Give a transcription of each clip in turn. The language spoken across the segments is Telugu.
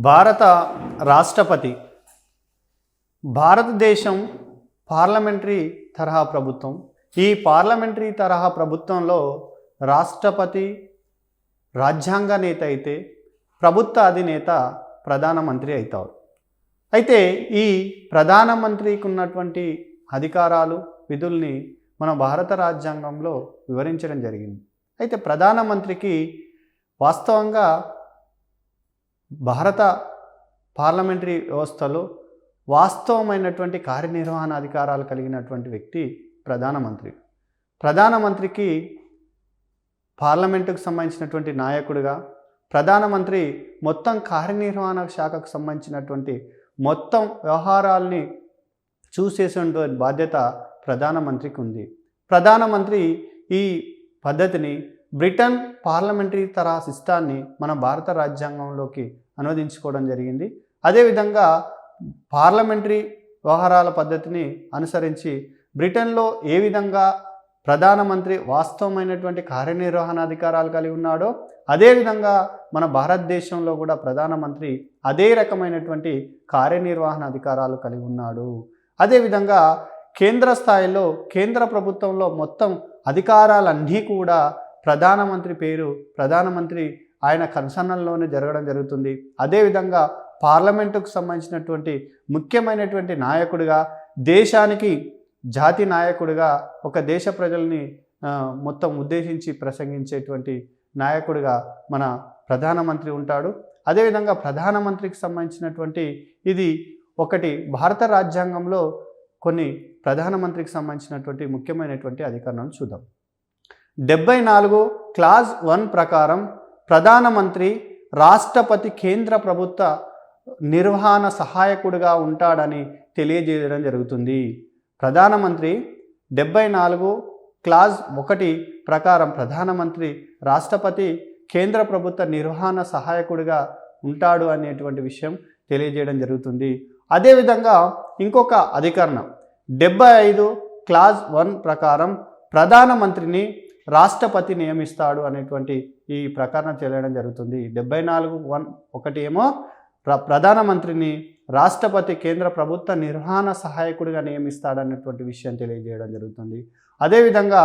భారత రాష్ట్రపతి భారతదేశం పార్లమెంటరీ తరహా ప్రభుత్వం. ఈ పార్లమెంటరీ తరహా ప్రభుత్వంలో రాష్ట్రపతి రాజ్యాంగ నేత అయితే ప్రభుత్వ అధినేత ప్రధానమంత్రి అవుతారు. అయితే ఈ ప్రధానమంత్రికి ఉన్నటువంటి అధికారాలు విధుల్ని మన భారత రాజ్యాంగంలో వివరించడం జరిగింది. అయితే ప్రధానమంత్రికి వాస్తవంగా భారత పార్లమెంటరీ వ్యవస్థలో వాస్తవమైనటువంటి కార్యనిర్వహణ అధికారాలు కలిగినటువంటి వ్యక్తి ప్రధానమంత్రి. ప్రధానమంత్రికి పార్లమెంటుకు సంబంధించినటువంటి నాయకుడిగా ప్రధానమంత్రి మొత్తం కార్యనిర్వహణ శాఖకు సంబంధించినటువంటి మొత్తం వ్యవహారాల్ని చూసేటువంటి బాధ్యత ప్రధానమంత్రికి ఉంది. ప్రధానమంత్రి ఈ పద్ధతిని బ్రిటన్ పార్లమెంటరీ తరహా సిస్టాన్ని మన భారత రాజ్యాంగంలోకి అనువదించుకోవడం జరిగింది. అదేవిధంగా పార్లమెంటరీ వ్యవహారాల పద్ధతిని అనుసరించి బ్రిటన్లో ఏ విధంగా ప్రధానమంత్రి వాస్తవమైనటువంటి కార్యనిర్వహణ అధికారాలు కలిగి ఉన్నాడో అదేవిధంగా మన భారతదేశంలో కూడా ప్రధానమంత్రి అదే రకమైనటువంటి కార్యనిర్వహణ అధికారాలు కలిగి ఉన్నాడు. అదేవిధంగా కేంద్ర స్థాయిలో కేంద్ర ప్రభుత్వంలో మొత్తం అధికారాలన్నీ కూడా ప్రధానమంత్రి పేరు ప్రధానమంత్రి ఆయన కన్సర్న్లోనే జరగడం జరుగుతుంది. అదేవిధంగా పార్లమెంటుకు సంబంధించినటువంటి ముఖ్యమైనటువంటి నాయకుడిగా దేశానికి జాతి నాయకుడిగా ఒక దేశ ప్రజల్ని మొత్తం ఉద్దేశించి ప్రసంగించేటువంటి నాయకుడిగా మన ప్రధానమంత్రి ఉంటాడు. అదేవిధంగా ప్రధానమంత్రికి సంబంధించినటువంటి ఇది ఒకటి భారత రాజ్యాంగంలో కొన్ని ప్రధానమంత్రికి సంబంధించినటువంటి ముఖ్యమైనటువంటి అధికారాలను చూద్దాం. 74 క్లాజ్ 1 ప్రకారం ప్రధానమంత్రి రాష్ట్రపతి కేంద్ర ప్రభుత్వ నిర్వహణ సహాయకుడిగా ఉంటాడని తెలియజేయడం జరుగుతుంది. ప్రధానమంత్రి 74 క్లాజ్ 1 ప్రకారం ప్రధానమంత్రి రాష్ట్రపతి కేంద్ర ప్రభుత్వ నిర్వహణ సహాయకుడిగా ఉంటాడు అనేటువంటి విషయం తెలియజేయడం జరుగుతుంది. అదేవిధంగా ఇంకొక అధికరణం 75 క్లాజ్ 1 ప్రకారం ప్రధానమంత్రిని రాష్ట్రపతి నియమిస్తాడు అనేటువంటి ఈ ప్రకరణ తెలియడం జరుగుతుంది. 74(1) ఏమో ప్రధానమంత్రిని రాష్ట్రపతి కేంద్ర ప్రభుత్వ నిర్వహణ సహాయకుడిగా నియమిస్తాడనేటువంటి విషయం తెలియజేయడం జరుగుతుంది. అదేవిధంగా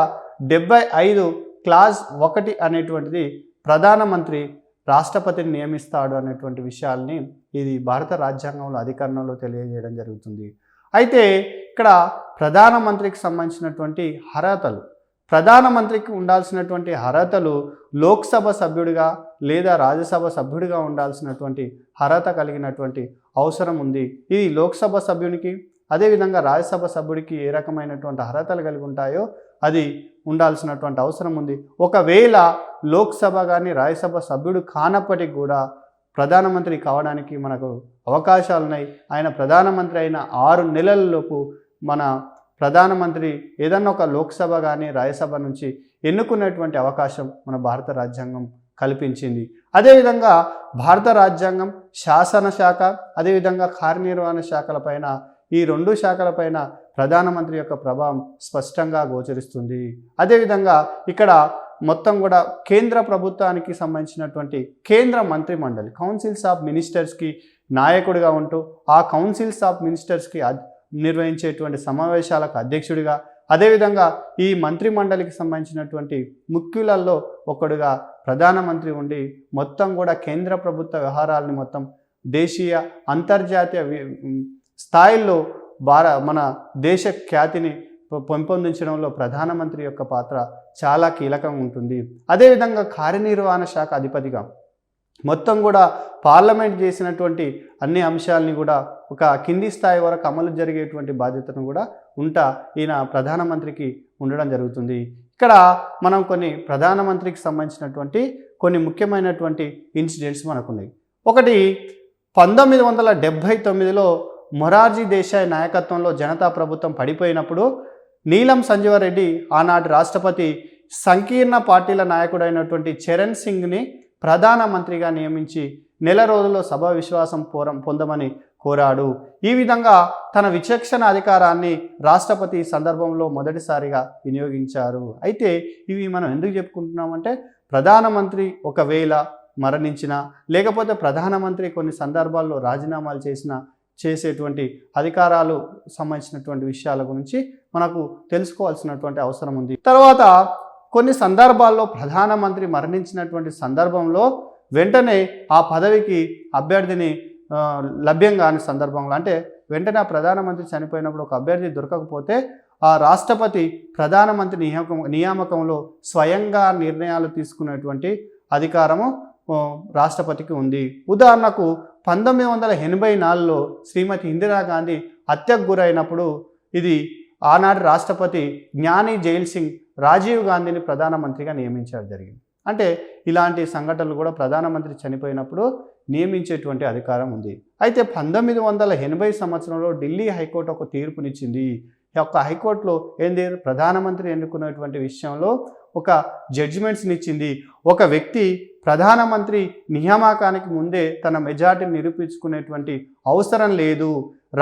75 క్లాజ్ 1 అనేటువంటిది ప్రధానమంత్రి రాష్ట్రపతిని నియమిస్తాడు అనేటువంటి విషయాల్ని ఇది భారత రాజ్యాంగంలో అధికరణంలో తెలియజేయడం జరుగుతుంది. అయితే ఇక్కడ ప్రధానమంత్రికి సంబంధించినటువంటి అర్హతలు ప్రధానమంత్రికి ఉండాల్సినటువంటి అర్హతలు లోక్సభ సభ్యుడిగా లేదా రాజ్యసభ సభ్యుడిగా ఉండాల్సినటువంటి అర్హత కలిగినటువంటి అవసరం ఉంది. ఇది లోక్సభ సభ్యునికి అదేవిధంగా రాజ్యసభ సభ్యుడికి ఏ రకమైనటువంటి అర్హతలు కలిగి ఉంటాయో అది ఉండాల్సినటువంటి అవసరం ఉంది. ఒకవేళ లోక్సభ కానీ రాజ్యసభ సభ్యుడు కానప్పటికీ కూడా ప్రధానమంత్రి కావడానికి మనకు అవకాశాలు ఉన్నాయి. ఆయన ప్రధానమంత్రి అయిన 6 నెలలలోపు మన ప్రధానమంత్రి ఏదన్నా ఒక లోక్సభ కానీ రాజ్యసభ నుంచి ఎన్నుకునేటువంటి అవకాశం మన భారత రాజ్యాంగం కల్పించింది. అదేవిధంగా భారత రాజ్యాంగం శాసనశాఖ అదేవిధంగా కార్యనిర్వహణ శాఖలపైన ఈ 2 శాఖలపైన ప్రధానమంత్రి యొక్క ప్రభావం స్పష్టంగా గోచరిస్తుంది. అదేవిధంగా ఇక్కడ మొత్తం కూడా కేంద్ర ప్రభుత్వానికి సంబంధించినటువంటి కేంద్ర మంత్రి మండలి కౌన్సిల్స్ ఆఫ్ మినిస్టర్స్కి నాయకుడిగా ఉంటూ ఆ కౌన్సిల్స్ ఆఫ్ మినిస్టర్స్కి నిర్వహించేటువంటి సమావేశాలకు అధ్యక్షుడిగా అదేవిధంగా ఈ మంత్రి మండలికి సంబంధించినటువంటి ముఖ్యులలో ఒకడుగా ప్రధానమంత్రి ఉండి మొత్తం కూడా కేంద్ర ప్రభుత్వ వ్యవహారాలని మొత్తం దేశీయ అంతర్జాతీయ స్థాయిల్లో మన దేశ ఖ్యాతిని పెంపొందించడంలో ప్రధానమంత్రి యొక్క పాత్ర చాలా కీలకంగా ఉంటుంది. అదేవిధంగా కార్యనిర్వహణ శాఖ అధిపతిగా మొత్తం కూడా పార్లమెంట్ చేసినటువంటి అన్ని అంశాలని కూడా ఒక కింది స్థాయి వరకు అమలు జరిగేటువంటి బాధ్యతను కూడా ఈయన ప్రధానమంత్రికి ఉండడం జరుగుతుంది. ఇక్కడ మనం కొన్ని ప్రధానమంత్రికి సంబంధించినటువంటి కొన్ని ముఖ్యమైనటువంటి ఇన్సిడెంట్స్ మనకున్నాయి. ఒకటి 1979లో మొరార్జీ దేశాయ్ నాయకత్వంలో జనతా ప్రభుత్వం పడిపోయినప్పుడు నీలం సంజీవరెడ్డి ఆనాటి రాష్ట్రపతి సంకీర్ణ పార్టీల నాయకుడైనటువంటి చరణ్ సింగ్ని ప్రధానమంత్రిగా నియమించి నెల రోజుల్లో సభ విశ్వాసం పొందమని కోరాడు. ఈ విధంగా తన విచక్షణ అధికారాన్ని రాష్ట్రపతి సందర్భంలో మొదటిసారిగా వినియోగించారు. అయితే ఇవి మనం ఎందుకు చెప్పుకుంటున్నామంటే ప్రధానమంత్రి ఒకవేళ మరణించిన, లేకపోతే ప్రధానమంత్రి కొన్ని సందర్భాల్లో రాజీనామాలు చేసేటువంటి అధికారాలు సంబంధించినటువంటి విషయాల గురించి మనకు తెలుసుకోవాల్సినటువంటి అవసరం ఉంది. తర్వాత కొన్ని సందర్భాల్లో ప్రధానమంత్రి మరణించినటువంటి సందర్భంలో వెంటనే ఆ పదవికి అభ్యర్థిని లభ్యం కాని సందర్భంలో, అంటే వెంటనే ఆ ప్రధానమంత్రి చనిపోయినప్పుడు ఒక అభ్యర్థి దొరకకపోతే ఆ రాష్ట్రపతి ప్రధానమంత్రి నియామకంలో స్వయంగా నిర్ణయాలు తీసుకునేటువంటి అధికారము రాష్ట్రపతికి ఉంది. ఉదాహరణకు 1984లో శ్రీమతి ఇందిరాగాంధీ హత్యకు గురైనప్పుడు ఇది ఆనాటి రాష్ట్రపతి జ్ఞాని జైల్ సింగ్ రాజీవ్ గాంధీని ప్రధానమంత్రిగా నియమించడం జరిగింది. అంటే ఇలాంటి సంఘటనలు కూడా ప్రధానమంత్రి చనిపోయినప్పుడు నియమించేటువంటి అధికారం ఉంది. అయితే 1980 సంవత్సరంలో ఢిల్లీ హైకోర్టు ఒక తీర్పునిచ్చింది. ఈ యొక్క హైకోర్టులో ఏంది, ప్రధానమంత్రి ఎన్నుకునేటువంటి విషయంలో ఒక జడ్జిమెంట్స్ని ఇచ్చింది. ఒక వ్యక్తి ప్రధానమంత్రి నియామకానికి ముందే తన మెజార్టీని నిరూపించుకునేటువంటి అవసరం లేదు.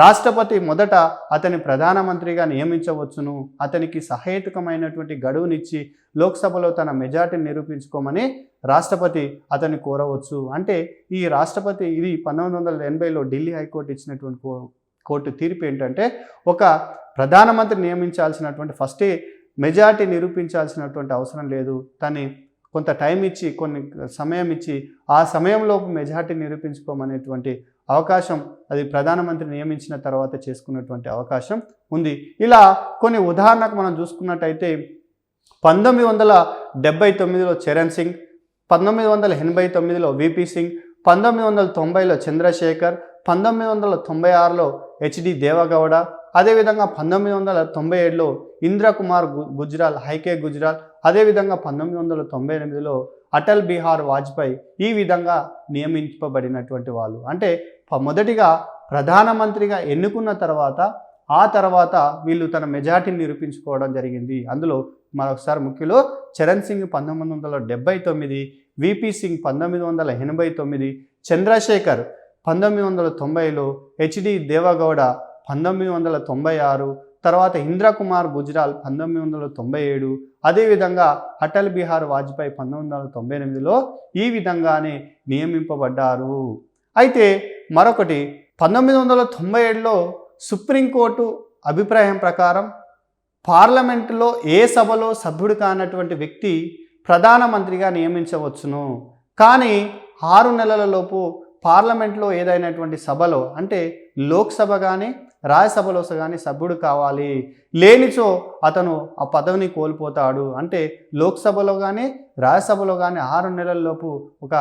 రాష్ట్రపతి మొదట అతని ప్రధానమంత్రిగా నియమించవచ్చును. అతనికి సహేతుకమైనటువంటి గడువునిచ్చి లోక్సభలో తన మెజార్టీని నిరూపించుకోమని రాష్ట్రపతి అతన్ని కోరవచ్చు. అంటే ఈ రాష్ట్రపతి ఇది 1980లో ఢిల్లీ హైకోర్టు ఇచ్చినటువంటి కోర్టు తీర్పు ఏంటంటే, ఒక ప్రధానమంత్రి నియమించాల్సినటువంటి ఫస్టే మెజార్టీ నిరూపించాల్సినటువంటి అవసరం లేదు. తను కొంత టైం ఇచ్చి కొన్ని సమయం ఇచ్చి ఆ సమయంలోపు మెజార్టీ నిరూపించుకోమనేటువంటి అవకాశం అది ప్రధానమంత్రి నియమించిన తర్వాత చేసుకున్నటువంటి అవకాశం ఉంది. ఇలా కొన్ని ఉదాహరణకు మనం చూసుకున్నట్టయితే 1979లో చరణ్ సింగ్, 1989లో విపి సింగ్, 1990లో చంద్రశేఖర్, 1996లో హెచ్డి దేవగౌడ, అదేవిధంగా 1997లో ఇంద్రకుమార్ గుజ్రాల్, హైకే గుజ్రాల్, అదేవిధంగా 1998లో అటల్ బిహారీ వాజ్పేయి ఈ విధంగా నియమింపబడినటువంటి వాళ్ళు. అంటే మొదటిగా ప్రధానమంత్రిగా ఎన్నుకున్న తర్వాత ఆ తర్వాత వీళ్ళు తన మెజార్టీని నిరూపించుకోవడం జరిగింది. అందులో మరొకసారి ముఖ్యులు చరణ్ సింగ్ 1979, విపి సింగ్ 1989, చంద్రశేఖర్ 1990లో, హెచ్డి దేవగౌడ 1996, తర్వాత ఇంద్రకుమార్ గుజ్రాల్ 1997, అదేవిధంగా అటల్ బిహారీ వాజ్పేయి 1998లో ఈ విధంగానే నియమింపబడ్డారు. అయితే మరొకటి 1997లో సుప్రీంకోర్టు అభిప్రాయం ప్రకారం పార్లమెంటులో ఏ సభలో సభ్యుడు కానటువంటి వ్యక్తి ప్రధానమంత్రిగా నియమించవచ్చును. కానీ 6 నెలలలోపు పార్లమెంట్లో ఏదైనటువంటి సభలో, అంటే లోక్సభ కానీ రాజ్యసభలో కానీ సభ్యుడు కావాలి. లేనిచో అతను ఆ పదవిని కోల్పోతాడు. అంటే లోక్సభలో కానీ రాజ్యసభలో కానీ 6 నెలల్లోపు ఒక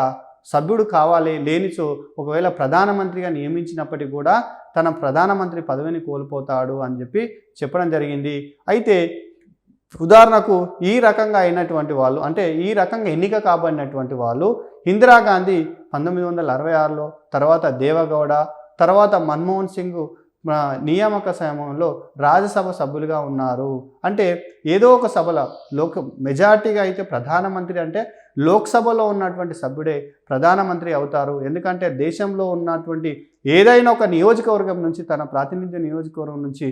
సభ్యుడు కావాలి. లేనిచో ఒకవేళ ప్రధానమంత్రిగా నియమించినప్పటికీ కూడా తన ప్రధానమంత్రి పదవిని కోల్పోతాడు అని చెప్పడం జరిగింది. అయితే ఉదాహరణకు ఈ రకంగా అయినటువంటి వాళ్ళు, అంటే ఈ రకంగా ఎన్నిక కాబడినటువంటి వాళ్ళు ఇందిరాగాంధీ 1966లో, తర్వాత దేవగౌడ, తర్వాత మన్మోహన్ సింగ్ నియామక సమయంలో రాజ్యసభ సభ్యులుగా ఉన్నారు. అంటే ఏదో ఒక సభలో మెజార్టీగా అయితే ప్రధానమంత్రి అంటే లోక్సభలో ఉన్నటువంటి సభ్యుడే ప్రధానమంత్రి అవుతారు. ఎందుకంటే దేశంలో ఉన్నటువంటి ఏదైనా ఒక నియోజకవర్గం నుంచి, తన ప్రాతినిధ్య నియోజకవర్గం నుంచి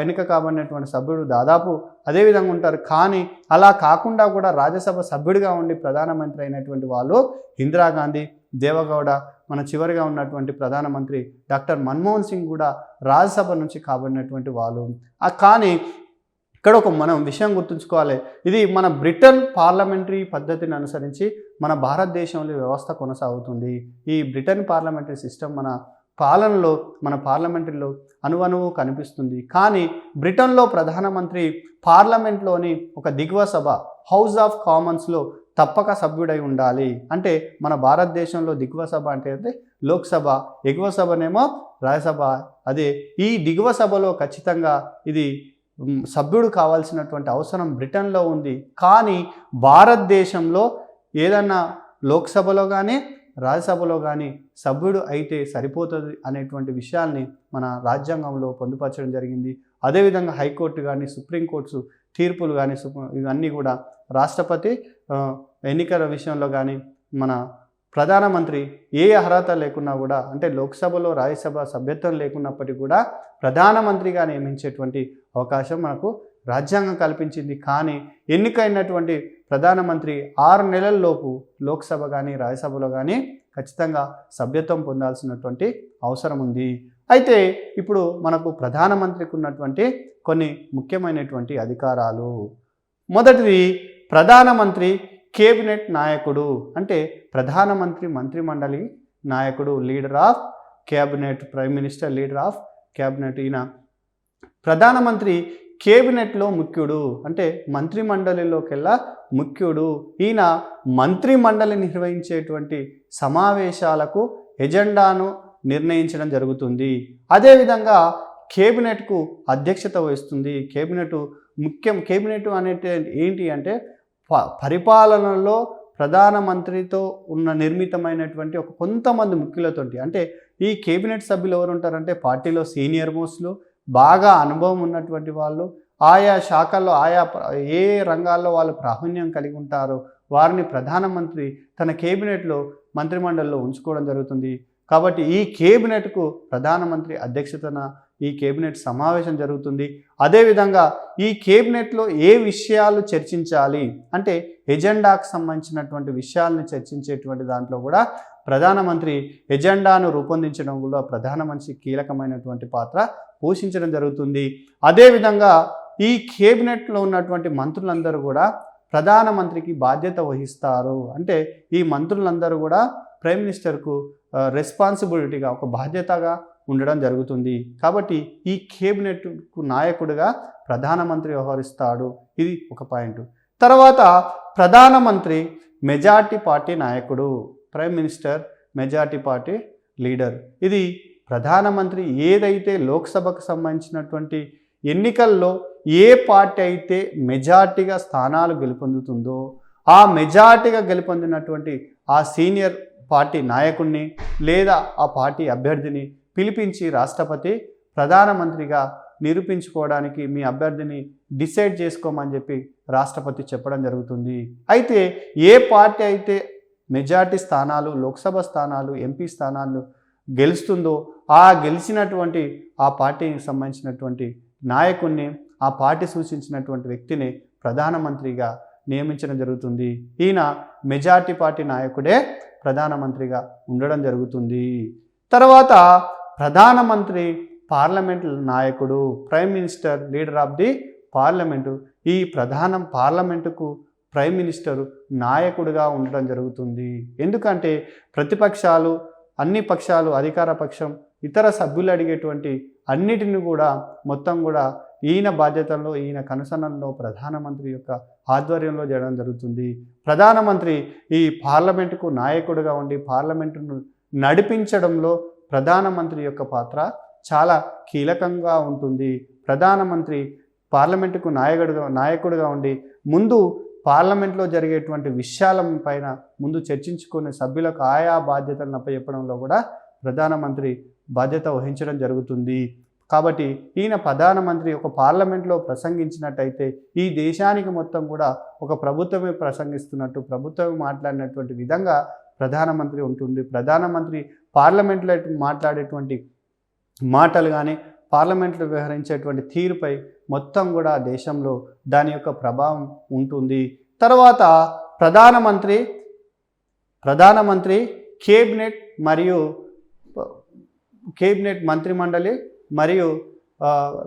ఎన్నిక కాబడినటువంటి సభ్యుడు దాదాపు అదే విధంగా ఉంటారు. కానీ అలా కాకుండా కూడా రాజ్యసభ సభ్యుడిగా ఉండి ప్రధానమంత్రి అయినటువంటి వాళ్ళు ఇందిరాగాంధీ, దేవగౌడ, మన చివరిగా ఉన్నటువంటి ప్రధానమంత్రి డాక్టర్ మన్మోహన్ సింగ్ కూడా రాజ్యసభ నుంచి కాబడినటువంటి వాళ్ళు. కానీ ఇక్కడ ఒక మనం విషయం గుర్తుంచుకోవాలి, ఇది మన బ్రిటన్ పార్లమెంటరీ పద్ధతిని అనుసరించి మన భారతదేశంలో వ్యవస్థ కొనసాగుతుంది. ఈ బ్రిటన్ పార్లమెంటరీ సిస్టమ్ మన పాలనలో, మన పార్లమెంటరీలో అణువణువు కనిపిస్తుంది. కానీ బ్రిటన్లో ప్రధానమంత్రి పార్లమెంట్లోని ఒక దిగువ సభ, హౌస్ ఆఫ్ కామన్స్లో తప్పక సభ్యుడై ఉండాలి. అంటే మన భారతదేశంలో దిగువ సభ అంటే లోక్సభ, ఎగువ సభనేమో రాజ్యసభ. అదే ఈ దిగువ సభలో ఖచ్చితంగా ఇది సభ్యుడు కావాల్సినటువంటి అవసరం బ్రిటన్లో ఉంది. కానీ భారతదేశంలో ఏదన్నా లోక్సభలో కానీ రాజ్యసభలో కానీ సభ్యుడు అయితే సరిపోతుంది అనేటువంటి విషయాల్ని మన రాజ్యాంగంలో పొందుపరచడం జరిగింది. అదేవిధంగా హైకోర్టు కానీ సుప్రీంకోర్టు తీర్పులు కానీ ఇవన్నీ కూడా రాష్ట్రపతి ఎన్నికల విషయంలో కానీ మన ప్రధానమంత్రి ఏ అర్హత లేకున్నా కూడా, అంటే లోక్సభలో రాజ్యసభ సభ్యత్వం లేకున్నప్పటికీ కూడా ప్రధానమంత్రిగా నియమించేటువంటి అవకాశం మనకు రాజ్యాంగం కల్పించింది. కానీ ఎన్నికైనటువంటి ప్రధానమంత్రి 6 నెలల్లోపు లోక్సభ కానీ రాజ్యసభలో కానీ ఖచ్చితంగా సభ్యత్వం పొందాల్సినటువంటి అవసరం ఉంది. అయితే ఇప్పుడు మనకు ప్రధానమంత్రికి ఉన్నటువంటి కొన్ని ముఖ్యమైనటువంటి అధికారాలు. మొదటిది ప్రధానమంత్రి కేబినెట్ నాయకుడు, అంటే ప్రధానమంత్రి మంత్రిమండలి నాయకుడు, leader of cabinet, prime minister leader of cabinet. ఈయన ప్రధానమంత్రి కేబినెట్లో ముఖ్యుడు, అంటే మంత్రిమండలిలోకెల్లా ముఖ్యుడు. ఈయన మంత్రిమండలి నిర్వహించేటువంటి సమావేశాలకు ఎజెండాను నిర్ణయించడం జరుగుతుంది. అదేవిధంగా కేబినెట్కు అధ్యక్షత వహిస్తుంది. కేబినెట్ అనేది ఏంటి అంటే పరిపాలనలో ప్రధానమంత్రితో నిర్మితమైనటువంటి ఒక కొంతమంది ముఖ్యులతోటి, అంటే ఈ కేబినెట్ సభ్యులు ఎవరు ఉంటారంటే పార్టీలో సీనియర్ మోస్ట్లు, బాగా అనుభవం ఉన్నటువంటి వాళ్ళు, ఆయా శాఖల్లో ఏ రంగాల్లో వాళ్ళు ప్రావీణ్యం కలిగి ఉంటారో వారిని ప్రధానమంత్రి తన కేబినెట్లో మంత్రిమండలిలో ఉంచుకోవడం జరుగుతుంది. కాబట్టి ఈ కేబినెట్కు ప్రధానమంత్రి అధ్యక్షతన ఈ కేబినెట్ సమావేశం జరుగుతుంది. అదేవిధంగా ఈ కేబినెట్లో ఏ విషయాలు చర్చించాలి అంటే ఎజెండాకు సంబంధించినటువంటి విషయాలను చర్చించేటువంటి దాంట్లో కూడా ప్రధానమంత్రి ఎజెండాను రూపొందించడం కూడా ప్రధానమంత్రి కీలకమైనటువంటి పాత్ర పోషించడం జరుగుతుంది. అదేవిధంగా ఈ కేబినెట్లో ఉన్నటువంటి మంత్రులందరూ కూడా ప్రధానమంత్రికి బాధ్యత వహిస్తారు. అంటే ఈ మంత్రులందరూ కూడా ప్రైమ్ మినిస్టర్కు రెస్పాన్సిబిలిటీగా ఒక బాధ్యతగా ఉండడం జరుగుతుంది. కాబట్టి ఈ కేబినెట్కు నాయకుడిగా ప్రధానమంత్రి వ్యవహరిస్తాడు. ఇది ఒక పాయింట్. తర్వాత ప్రధానమంత్రి మెజార్టీ పార్టీ నాయకుడు, prime minister majority party leader. ఇది ప్రధానమంత్రి ఏదైతే లోక్సభకు సంబంధించినటువంటి ఎన్నికల్లో ఏ పార్టీ అయితే మెజార్టీగా స్థానాలు గెలుపొందుతుందో ఆ మెజార్టీగా గెలుపొందినటువంటి ఆ సీనియర్ పార్టీ నాయకుడిని లేదా ఆ పార్టీ అభ్యర్థిని పిలిపించి రాష్ట్రపతి ప్రధానమంత్రిగా నిరూపించుకోవడానికి మీ అభ్యర్థిని డిసైడ్ చేసుకోమని చెప్పి రాష్ట్రపతి చెప్పడం జరుగుతుంది. అయితే ఏ పార్టీ అయితే మెజార్టీ స్థానాలు, లోక్సభ స్థానాలు, ఎంపీ స్థానాలు గెలుస్తుందో ఆ గెలిచినటువంటి ఆ పార్టీకి సంబంధించినటువంటి నాయకుడిని, ఆ పార్టీ సూచించినటువంటి వ్యక్తిని ప్రధానమంత్రిగా నియమించడం జరుగుతుంది. ఈయన మెజార్టీ పార్టీ నాయకుడే ప్రధానమంత్రిగా ఉండడం జరుగుతుంది. తర్వాత ప్రధానమంత్రి పార్లమెంట్ నాయకుడు, prime minister leader of the parliament. ఈ పార్లమెంటుకు ప్రైమ్ మినిస్టరు నాయకుడిగా ఉండడం జరుగుతుంది. ఎందుకంటే ప్రతిపక్షాలు, అన్ని పక్షాలు, అధికార పక్షం, ఇతర సభ్యులు అడిగేటువంటి అన్నిటిని కూడా మొత్తం కూడా ఈయన బాధ్యతల్లో, ఈయన కనుసన్నల్లో ప్రధానమంత్రి యొక్క ఆధ్వర్యంలో చేయడం జరుగుతుంది. ప్రధానమంత్రి ఈ పార్లమెంటుకు నాయకుడిగా ఉండి పార్లమెంటును నడిపించడంలో ప్రధానమంత్రి యొక్క పాత్ర చాలా కీలకంగా ఉంటుంది. ప్రధానమంత్రి పార్లమెంటుకు నాయకుడిగా ఉండి ముందు పార్లమెంట్లో జరిగేటువంటి విషయాల పైన ముందు చర్చించుకునే సభ్యులకు ఆయా బాధ్యతలను అప్పచెప్పడంలో కూడా ప్రధానమంత్రి బాధ్యత వహించడం జరుగుతుంది. కాబట్టి ఈయన ప్రధానమంత్రి ఒక పార్లమెంట్లో ప్రసంగించినట్టయితే ఈ దేశానికి మొత్తం కూడా ఒక ప్రభుత్వమే ప్రసంగిస్తున్నట్టు, ప్రభుత్వమే మాట్లాడినటువంటి విధంగా ప్రధానమంత్రి ఉంటుంది. ప్రధానమంత్రి పార్లమెంట్లో మాట్లాడేటువంటి మాటలు కానీ, పార్లమెంట్లో వ్యవహరించేటువంటి తీరుపై మొత్తం కూడా దేశంలో దాని యొక్క ప్రభావం ఉంటుంది. తర్వాత ప్రధానమంత్రి కేబినెట్ మంత్రిమండలి మరియు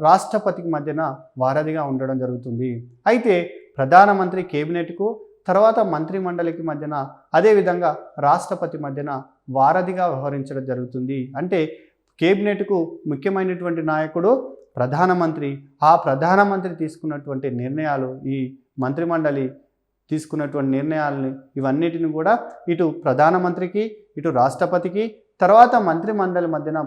రాష్ట్రపతికి మధ్యన వారధిగా ఉండడం జరుగుతుంది. అయితే ప్రధానమంత్రి కేబినెట్కు, తర్వాత మంత్రిమండలికి మధ్యన, అదేవిధంగా రాష్ట్రపతి మధ్యన వారధిగా వ్యవహరించడం జరుగుతుంది. అంటే కేబినెట్కు ముఖ్యమైనటువంటి నాయకుడు ప్రధానమంత్రి. ఆ ప్రధానమంత్రి తీసుకున్నటువంటి నిర్ణయాలు, ఈ మంత్రిమండలి తీసుకున్నటువంటి నిర్ణయాలని, ఇవన్నిటిని కూడా ఇటు ప్రధానమంత్రికి, ఇటు రాష్ట్రపతికి, తర్వాత మంత్రిమండలి మధ్యన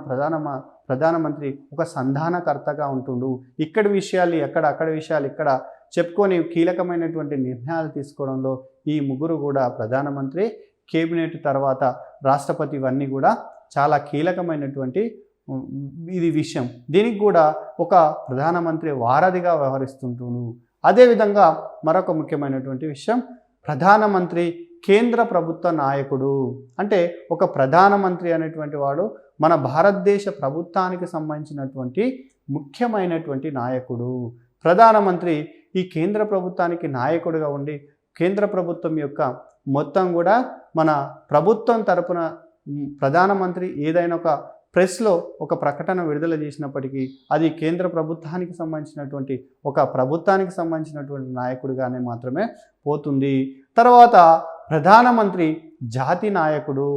ప్రధానమంత్రి ఒక సంధానకర్తగా ఉంటుండు. ఇక్కడి విషయాలు అక్కడ విషయాలు ఇక్కడ చెప్పుకొని కీలకమైనటువంటి నిర్ణయాలు తీసుకోవడంలో ఈ ముగ్గురు కూడా ప్రధానమంత్రి, కేబినెట్, తర్వాత రాష్ట్రపతి, ఇవన్నీ కూడా చాలా కీలకమైనటువంటి ఇది విషయం. దీనికి కూడా ఒక ప్రధానమంత్రి వారధిగా వ్యవహరిస్తుంటును. అదేవిధంగా మరొక ముఖ్యమైనటువంటి విషయం, ప్రధానమంత్రి కేంద్ర ప్రభుత్వ నాయకుడు. అంటే ఒక ప్రధానమంత్రి అనేటువంటి వాడు మన భారతదేశ ప్రభుత్వానికి సంబంధించినటువంటి ముఖ్యమైనటువంటి నాయకుడు. ప్రధానమంత్రి ఈ కేంద్ర ప్రభుత్వానికి నాయకుడిగా ఉండి కేంద్ర ప్రభుత్వం యొక్క మొత్తం కూడా మన ప్రభుత్వం తరపున ప్రధానమంత్రి ఏదైనా ఒక ప్రెస్లో ఒక ప్రకటన విడుదల చేసినప్పటికీ అది కేంద్ర ప్రభుత్వానికి సంబంధించినటువంటి నాయకుడిగానే మాత్రమే పోతుంది. తర్వాత ప్రధానమంత్రి జాతి నాయకుడు.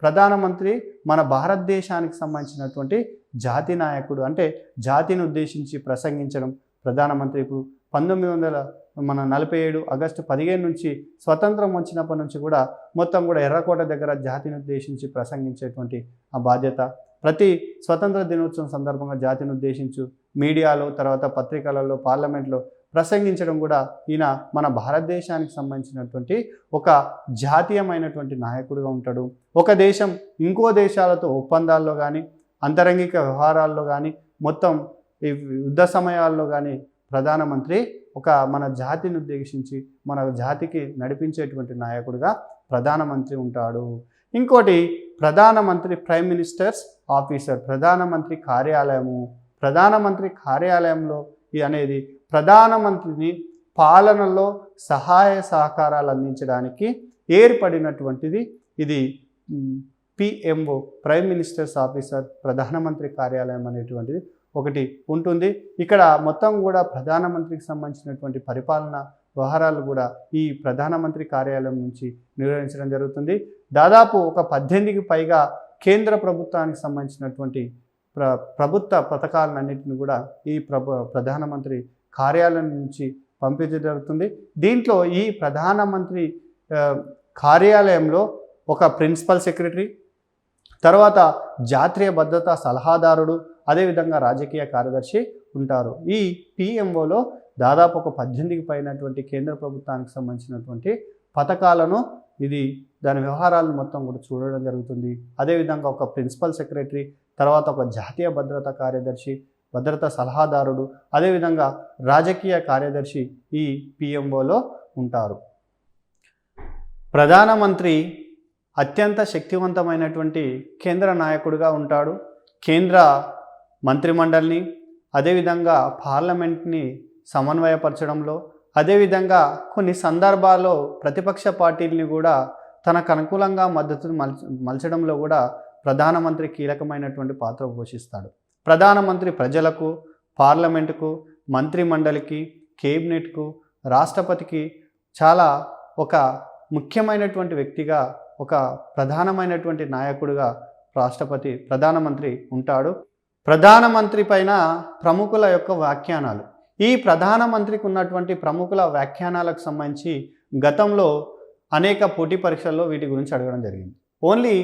ప్రధానమంత్రి మన భారతదేశానికి సంబంధించినటువంటి జాతి నాయకుడు, అంటే జాతిని ఉద్దేశించి ప్రసంగించడం. ప్రధానమంత్రి ఇప్పుడు 1947 ఆగస్టు 15 నుంచి స్వతంత్రం వచ్చినప్పటి నుంచి కూడా మొత్తం కూడా ఎర్రకోట దగ్గర జాతిని ఉద్దేశించి ప్రసంగించేటువంటి ఆ బాధ్యత. ప్రతి స్వతంత్ర దినోత్సవం సందర్భంగా జాతిని ఉద్దేశించు మీడియాలో, తర్వాత పత్రికలలో, పార్లమెంట్లో ప్రసంగించడం కూడా ఈయన మన భారతదేశానికి సంబంధించినటువంటి ఒక జాతీయమైనటువంటి నాయకుడిగా ఉంటాడు. ఒక దేశం ఇంకో దేశాలతో ఒప్పందాల్లో కానీ, అంతరంగిక వ్యవహారాల్లో కానీ, మొత్తం ఈ యుద్ధ సమయాల్లో కానీ ప్రధానమంత్రి మన జాతిని ఉద్దేశించి మన జాతికి నడిపించేటువంటి నాయకుడిగా ప్రధానమంత్రి ఉంటాడు. ఇంకోటి ప్రధానమంత్రి ప్రైమ్ మినిస్టర్స్ ఆఫీసర్, ప్రధానమంత్రి కార్యాలయము. ప్రధానమంత్రి కార్యాలయంలో అనేది ప్రధానమంత్రిని పాలనలో సహాయ సహకారాలు అందించడానికి ఏర్పడినటువంటిది. ఇది పిఎంఓ, ప్రైమ్ మినిస్టర్స్ ఆఫీసర్, ప్రధానమంత్రి కార్యాలయం అనేటువంటిది ఒకటి ఉంటుంది. ఇక్కడ మొత్తం కూడా ప్రధానమంత్రికి సంబంధించినటువంటి పరిపాలన వ్యవహారాలు కూడా ఈ ప్రధానమంత్రి కార్యాలయం నుంచి నిర్వహించడం జరుగుతుంది. దాదాపు ఒక 18కి పైగా కేంద్ర ప్రభుత్వానికి సంబంధించినటువంటి ప్రభుత్వ పథకాలన్నింటినీ కూడా ఈ ప్రధానమంత్రి కార్యాలయం నుంచి పంపించడం జరుగుతుంది. దీంట్లో ఈ ప్రధానమంత్రి కార్యాలయంలో ఒక ప్రిన్సిపల్ సెక్రటరీ, తర్వాత జాతీయ భద్రతా సలహాదారుడు, అదేవిధంగా రాజకీయ కార్యదర్శి ఉంటారు. ఈ పిఎంఓలో దాదాపు ఒక 18కి పైనటువంటి కేంద్ర ప్రభుత్వానికి సంబంధించినటువంటి పథకాలను దాని వ్యవహారాలను మొత్తం కూడా చూడడం జరుగుతుంది. అదేవిధంగా ఒక ప్రిన్సిపల్ సెక్రటరీ, తర్వాత ఒక జాతీయ భద్రతా కార్యదర్శి, భద్రతా సలహాదారుడు, అదేవిధంగా రాజకీయ కార్యదర్శి ఈ పిఎంఓలో ఉంటారు. ప్రధానమంత్రి అత్యంత శక్తివంతమైనటువంటి కేంద్ర నాయకుడిగా ఉంటాడు. కేంద్ర మంత్రిమండలిని, అదేవిధంగా పార్లమెంట్ని సమన్వయపరచడంలో, అదేవిధంగా కొన్ని సందర్భాల్లో ప్రతిపక్ష పార్టీలని కూడా తనకు అనుకూలంగా మద్దతును మలచడంలో కూడా ప్రధానమంత్రి కీలకమైనటువంటి పాత్ర పోషిస్తాడు. ప్రధానమంత్రి ప్రజలకు, పార్లమెంటుకు, మంత్రిమండలికి, కేబినెట్కు, రాష్ట్రపతికి చాలా ఒక ముఖ్యమైనటువంటి వ్యక్తిగా, ఒక ప్రధానమైనటువంటి నాయకుడిగా ప్రధానమంత్రి ఉంటాడు. ప్రధానమంత్రి పైన ప్రముఖుల యొక్క వ్యాఖ్యానాలు. ఈ ప్రధానమంత్రికి ఉన్నటువంటి ప్రముఖుల వ్యాఖ్యానాలకు సంబంధించి గతంలో అనేక పోటీ పరీక్షల్లో వీటి గురించి అడగడం జరిగింది. ఓన్లీ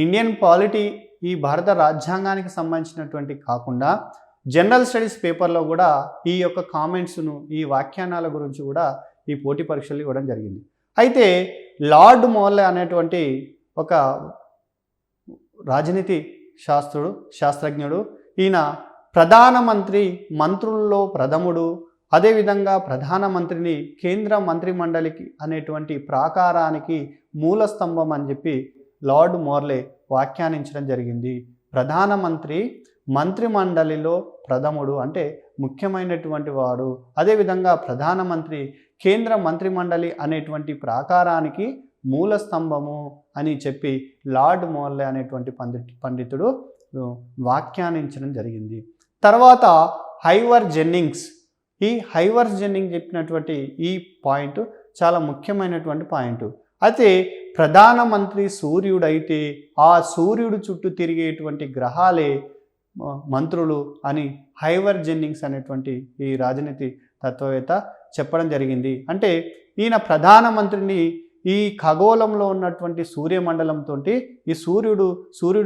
ఇండియన్ పాలిటీ, ఈ భారత రాజ్యాంగానికి సంబంధించినటువంటి కాకుండా జనరల్ స్టడీస్ పేపర్లో కూడా ఈ యొక్క కామెంట్స్ను, ఈ వ్యాఖ్యానాల గురించి కూడా ఈ పోటీ పరీక్షలు ఇవ్వడం జరిగింది. అయితే లార్డ్ మోర్లే అనేటువంటి ఒక రాజనీతి శాస్త్రజ్ఞుడు, ఈయన ప్రధానమంత్రి మంత్రుల్లో ప్రథముడు, అదేవిధంగా ప్రధానమంత్రిని కేంద్ర మంత్రిమండలికి అనేటువంటి ప్రాకారానికి మూలస్తంభం అని చెప్పి లార్డ్ మోర్లే వ్యాఖ్యానించడం జరిగింది. ప్రధానమంత్రి మంత్రిమండలిలో ప్రథముడు, అంటే ముఖ్యమైనటువంటి వాడు. అదేవిధంగా ప్రధానమంత్రి కేంద్ర మంత్రిమండలి అనేటువంటి ప్రాకారానికి మూలస్తంభము అని చెప్పి లార్డ్ మోర్లే అనేటువంటి పండితుడు వ్యాఖ్యానించడం జరిగింది. తర్వాత హైవర్ జెన్నింగ్స్, ఈ హైవర్ జెన్నింగ్ చెప్పినటువంటి ఈ పాయింట్ చాలా ముఖ్యమైనటువంటి పాయింట్. అయితే ప్రధానమంత్రి సూర్యుడైతే ఆ సూర్యుడు చుట్టూ తిరిగేటువంటి గ్రహాలే మంత్రులు అని హైవర్ జెన్నింగ్స్ అనేటువంటి ఈ రాజనీతి తత్వవేత్త చెప్పడం జరిగింది. అంటే ఈయన ప్రధానమంత్రిని ఈ ఖగోళంలో ఉన్నటువంటి సూర్యమండలంతో ఈ సూర్యుడు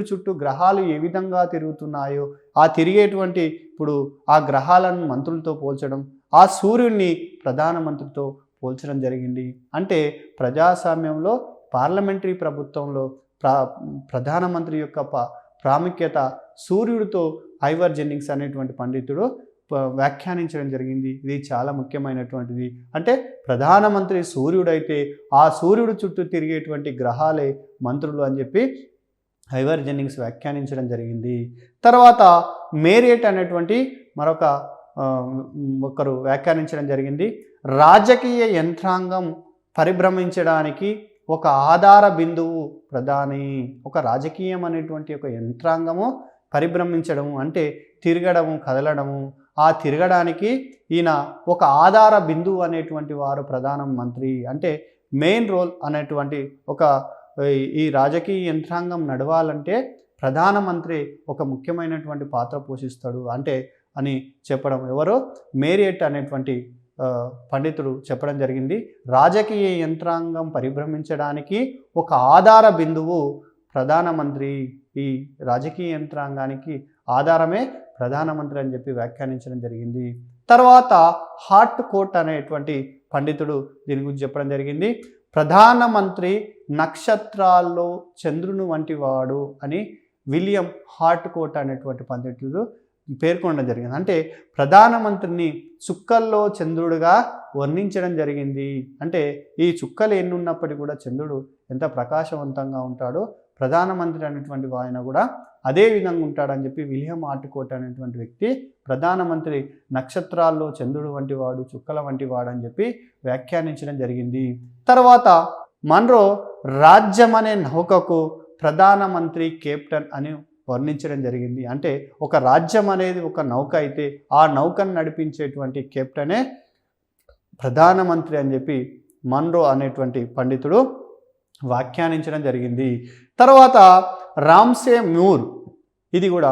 చుట్టూ గ్రహాలు ఏ విధంగా తిరుగుతున్నాయో ఆ తిరిగేటువంటి ఇప్పుడు ఆ గ్రహాలను మంత్రులతో పోల్చడం, ఆ సూర్యుడిని ప్రధానమంత్రితో పోల్చడం జరిగింది. అంటే ప్రజాస్వామ్యంలో, పార్లమెంటరీ ప్రభుత్వంలో ప్రధానమంత్రి యొక్క ప్రాముఖ్యత సూర్యుడితో హైవర్ జెన్నింగ్స్ అనేటువంటి పండితుడు వ్యాఖ్యానించడం జరిగింది. ఇది చాలా ముఖ్యమైనటువంటిది. అంటే ప్రధానమంత్రి సూర్యుడైతే ఆ సూర్యుడు చుట్టూ తిరిగేటువంటి గ్రహాలే మంత్రులు అని చెప్పి హైవర్ జెన్నింగ్స్ వ్యాఖ్యానించడం జరిగింది. తర్వాత మేరియట్ అనేటువంటి ఒకరు వ్యాఖ్యానించడం జరిగింది. రాజకీయ యంత్రాంగం పరిభ్రమించడానికి ఒక ఆధార బిందువు ప్రధాని. ఒక రాజకీయం అనేటువంటి ఒక యంత్రాంగము పరిభ్రమించడము అంటే తిరగడము, కదలడము. ఆ తిరగడానికి ఈయన ఒక ఆధార బిందువు అనేటువంటి వారు ప్రధానమంత్రి. అంటే మెయిన్ రోల్ అనేటువంటి ఒక ఈ రాజకీయ యంత్రాంగం నడవాలంటే ప్రధానమంత్రి ఒక ముఖ్యమైనటువంటి పాత్ర పోషిస్తాడు అంటే అని చెప్పడం ఎవరో మేరియట్ అనేటువంటి పండితుడు చెప్పడం జరిగింది. రాజకీయ యంత్రాంగం పరిభ్రమించడానికి ఒక ఆధార బిందువు ప్రధానమంత్రి. ఈ రాజకీయ యంత్రాంగానికి ఆధారమే ప్రధానమంత్రి అని చెప్పి వ్యాఖ్యానించడం జరిగింది. తర్వాత హార్ట్ కోట్ అనేటువంటి పండితుడు దీని గురించి చెప్పడం జరిగింది. ప్రధానమంత్రి నక్షత్రాల్లో చంద్రుని వంటి వాడు అని విలియం హార్ట్ కోట్ అనేటువంటి పండితుడు పేర్కొనడం జరిగింది. అంటే ప్రధానమంత్రిని చుక్కల్లో చంద్రుడిగా వర్ణించడం జరిగింది. అంటే ఈ చుక్కలు ఎన్ని ఉన్నప్పటికీ కూడా చంద్రుడు ఎంత ప్రకాశవంతంగా ఉంటాడో ప్రధానమంత్రి అనేటువంటి ఆయన కూడా అదే విధంగా ఉంటాడని చెప్పి విలియం హార్ట్ కోట్ అనేటువంటి వ్యక్తి ప్రధానమంత్రి నక్షత్రాల్లో చంద్రుడు వంటి వాడు, చుక్కల వంటి వాడు అని చెప్పి వ్యాఖ్యానించడం జరిగింది. తర్వాత మన్రో రాజ్యం అనే నౌకకు ప్రధానమంత్రి కెప్టెన్ అని వర్ణించడం జరిగింది. అంటే ఒక రాజ్యం అనేది ఒక నౌక అయితే ఆ నౌకను నడిపించేటువంటి కెప్టెనే ప్రధానమంత్రి అని చెప్పి మన్రో అనేటువంటి పండితుడు వ్యాఖ్యానించడం జరిగింది. తర్వాత రామ్సే మ్యూర్, ఇది కూడా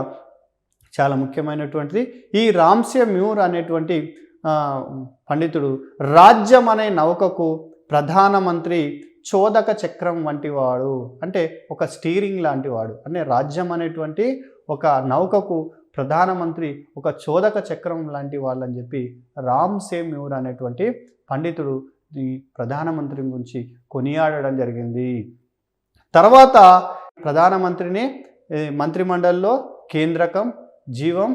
చాలా ముఖ్యమైనటువంటిది. ఈ రామ్సే మ్యూర్ అనేటువంటి పండితుడు రాజ్యం అనే నౌకకు ప్రధానమంత్రి చోదక చక్రం వంటి వాడు. అంటే ఒక స్టీరింగ్ లాంటి వాడు. అంటే రాజ్యం అనేటువంటి ఒక నౌకకు ప్రధానమంత్రి ఒక చోదక చక్రం లాంటి వాళ్ళు అని చెప్పి రామ్సే మ్యూర్ అనేటువంటి పండితుడు ఈ ప్రధానమంత్రి గురించి కొనియాడడం జరిగింది. తర్వాత ప్రధానమంత్రిని మంత్రిమండలిలో కేంద్రకం, జీవం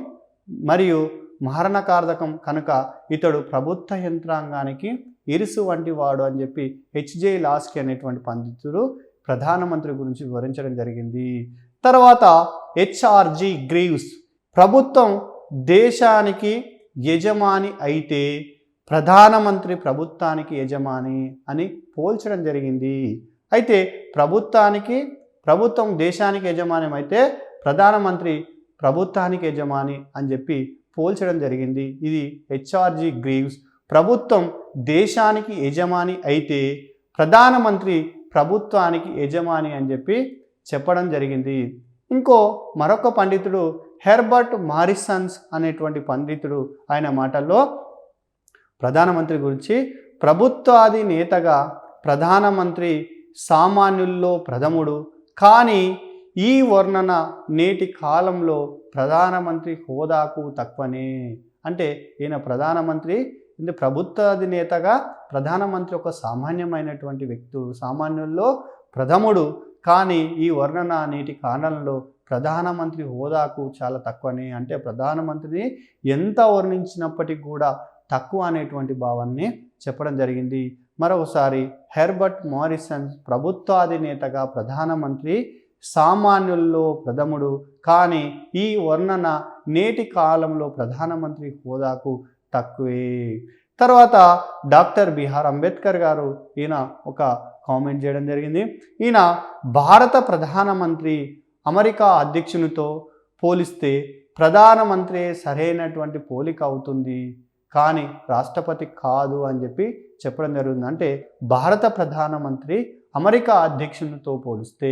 మరియు మరణకారకం కనుక ఇతడు ప్రభుత్వ యంత్రాంగానికి ఇరుసు వంటి వాడు అని చెప్పి హెచ్జే లాస్కీ అనేటువంటి పండితుడు ప్రధానమంత్రి గురించి వివరించడం జరిగింది. తర్వాత హెచ్ఆర్జి గ్రీవ్స్ ప్రభుత్వం దేశానికి యజమాని అయితే ప్రధానమంత్రి ప్రభుత్వానికి యజమాని అని పోల్చడం జరిగింది. అయితే ప్రభుత్వం దేశానికి యజమాని అయితే ప్రధానమంత్రి ప్రభుత్వానికి యజమాని అని చెప్పి పోల్చడం జరిగింది. ఇది హెచ్ఆర్జి గ్రీవ్స్ ప్రభుత్వం దేశానికి యజమాని అయితే ప్రధానమంత్రి ప్రభుత్వానికి యజమాని అని చెప్పి చెప్పడం జరిగింది. మరొక పండితుడు హెర్బర్ట్ మారిసన్స్ అనేటువంటి పండితుడు ఆయన మాటల్లో ప్రధానమంత్రి గురించి ప్రభుత్వాధినేతగా ప్రధానమంత్రి సామాన్యుల్లో ప్రథముడు, కానీ ఈ వర్ణన నేటి కాలంలో ప్రధానమంత్రి హోదాకు తక్కువనే. అంటే ఈయన ప్రధానమంత్రి ప్రభుత్వాధినేతగా ప్రధానమంత్రి ఒక సామాన్యమైనటువంటి వ్యక్తుడు, సామాన్యుల్లో ప్రథముడు, కానీ ఈ వర్ణన నేటి కాలంలో ప్రధానమంత్రి హోదాకు చాలా తక్కువనే. అంటే ప్రధానమంత్రిని ఎంత వర్ణించినప్పటికీ కూడా తక్కువ అనేటువంటి భావాన్ని చెప్పడం జరిగింది. మరొకసారి హెర్బర్ట్ మారిసన్ ప్రభుత్వాధినేతగా ప్రధానమంత్రి సామాన్యుల్లో ప్రథముడు, కానీ ఈ వర్ణన నేటి కాలంలో ప్రధానమంత్రి హోదాకు తక్కువే. తర్వాత డాక్టర్ బిఆర్ అంబేద్కర్ గారు ఈయన ఒక కామెంట్ చేయడం జరిగింది. ఈయన భారత ప్రధానమంత్రి అమెరికా అధ్యక్షునితో పోలిస్తే ప్రధానమంత్రి సరైనటువంటి పోలిక అవుతుంది, కానీ రాష్ట్రపతి కాదు అని చెప్పి చెప్పడం జరుగుతుంది. అంటే భారత ప్రధానమంత్రి అమెరికా అధ్యక్షునితో పోలిస్తే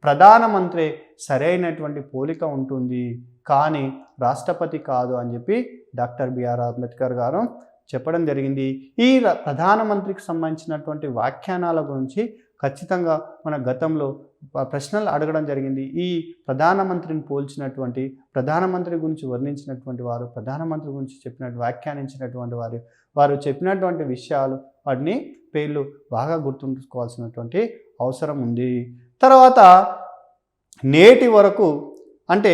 ప్రధానమంత్రి సరైనటువంటి పోలిక ఉంటుంది, కానీ రాష్ట్రపతి కాదు అని చెప్పి డాక్టర్ బిఆర్ అంబేద్కర్ గారు చెప్పడం జరిగింది. ఈ ప్రధానమంత్రికి సంబంధించినటువంటి వ్యాఖ్యానాల గురించి ఖచ్చితంగా మన గతంలో ప్రశ్నలు అడగడం జరిగింది. ఈ ప్రధానమంత్రిని పోల్చినటువంటి ప్రధానమంత్రి గురించి వర్ణించినటువంటి వారు, ప్రధానమంత్రి గురించి వ్యాఖ్యానించినటువంటి వారు చెప్పినటువంటి విషయాలు, వాటిని పేర్లు బాగా గుర్తుంచుకోవాల్సినటువంటి అవసరం ఉంది. తర్వాత నేటి వరకు, అంటే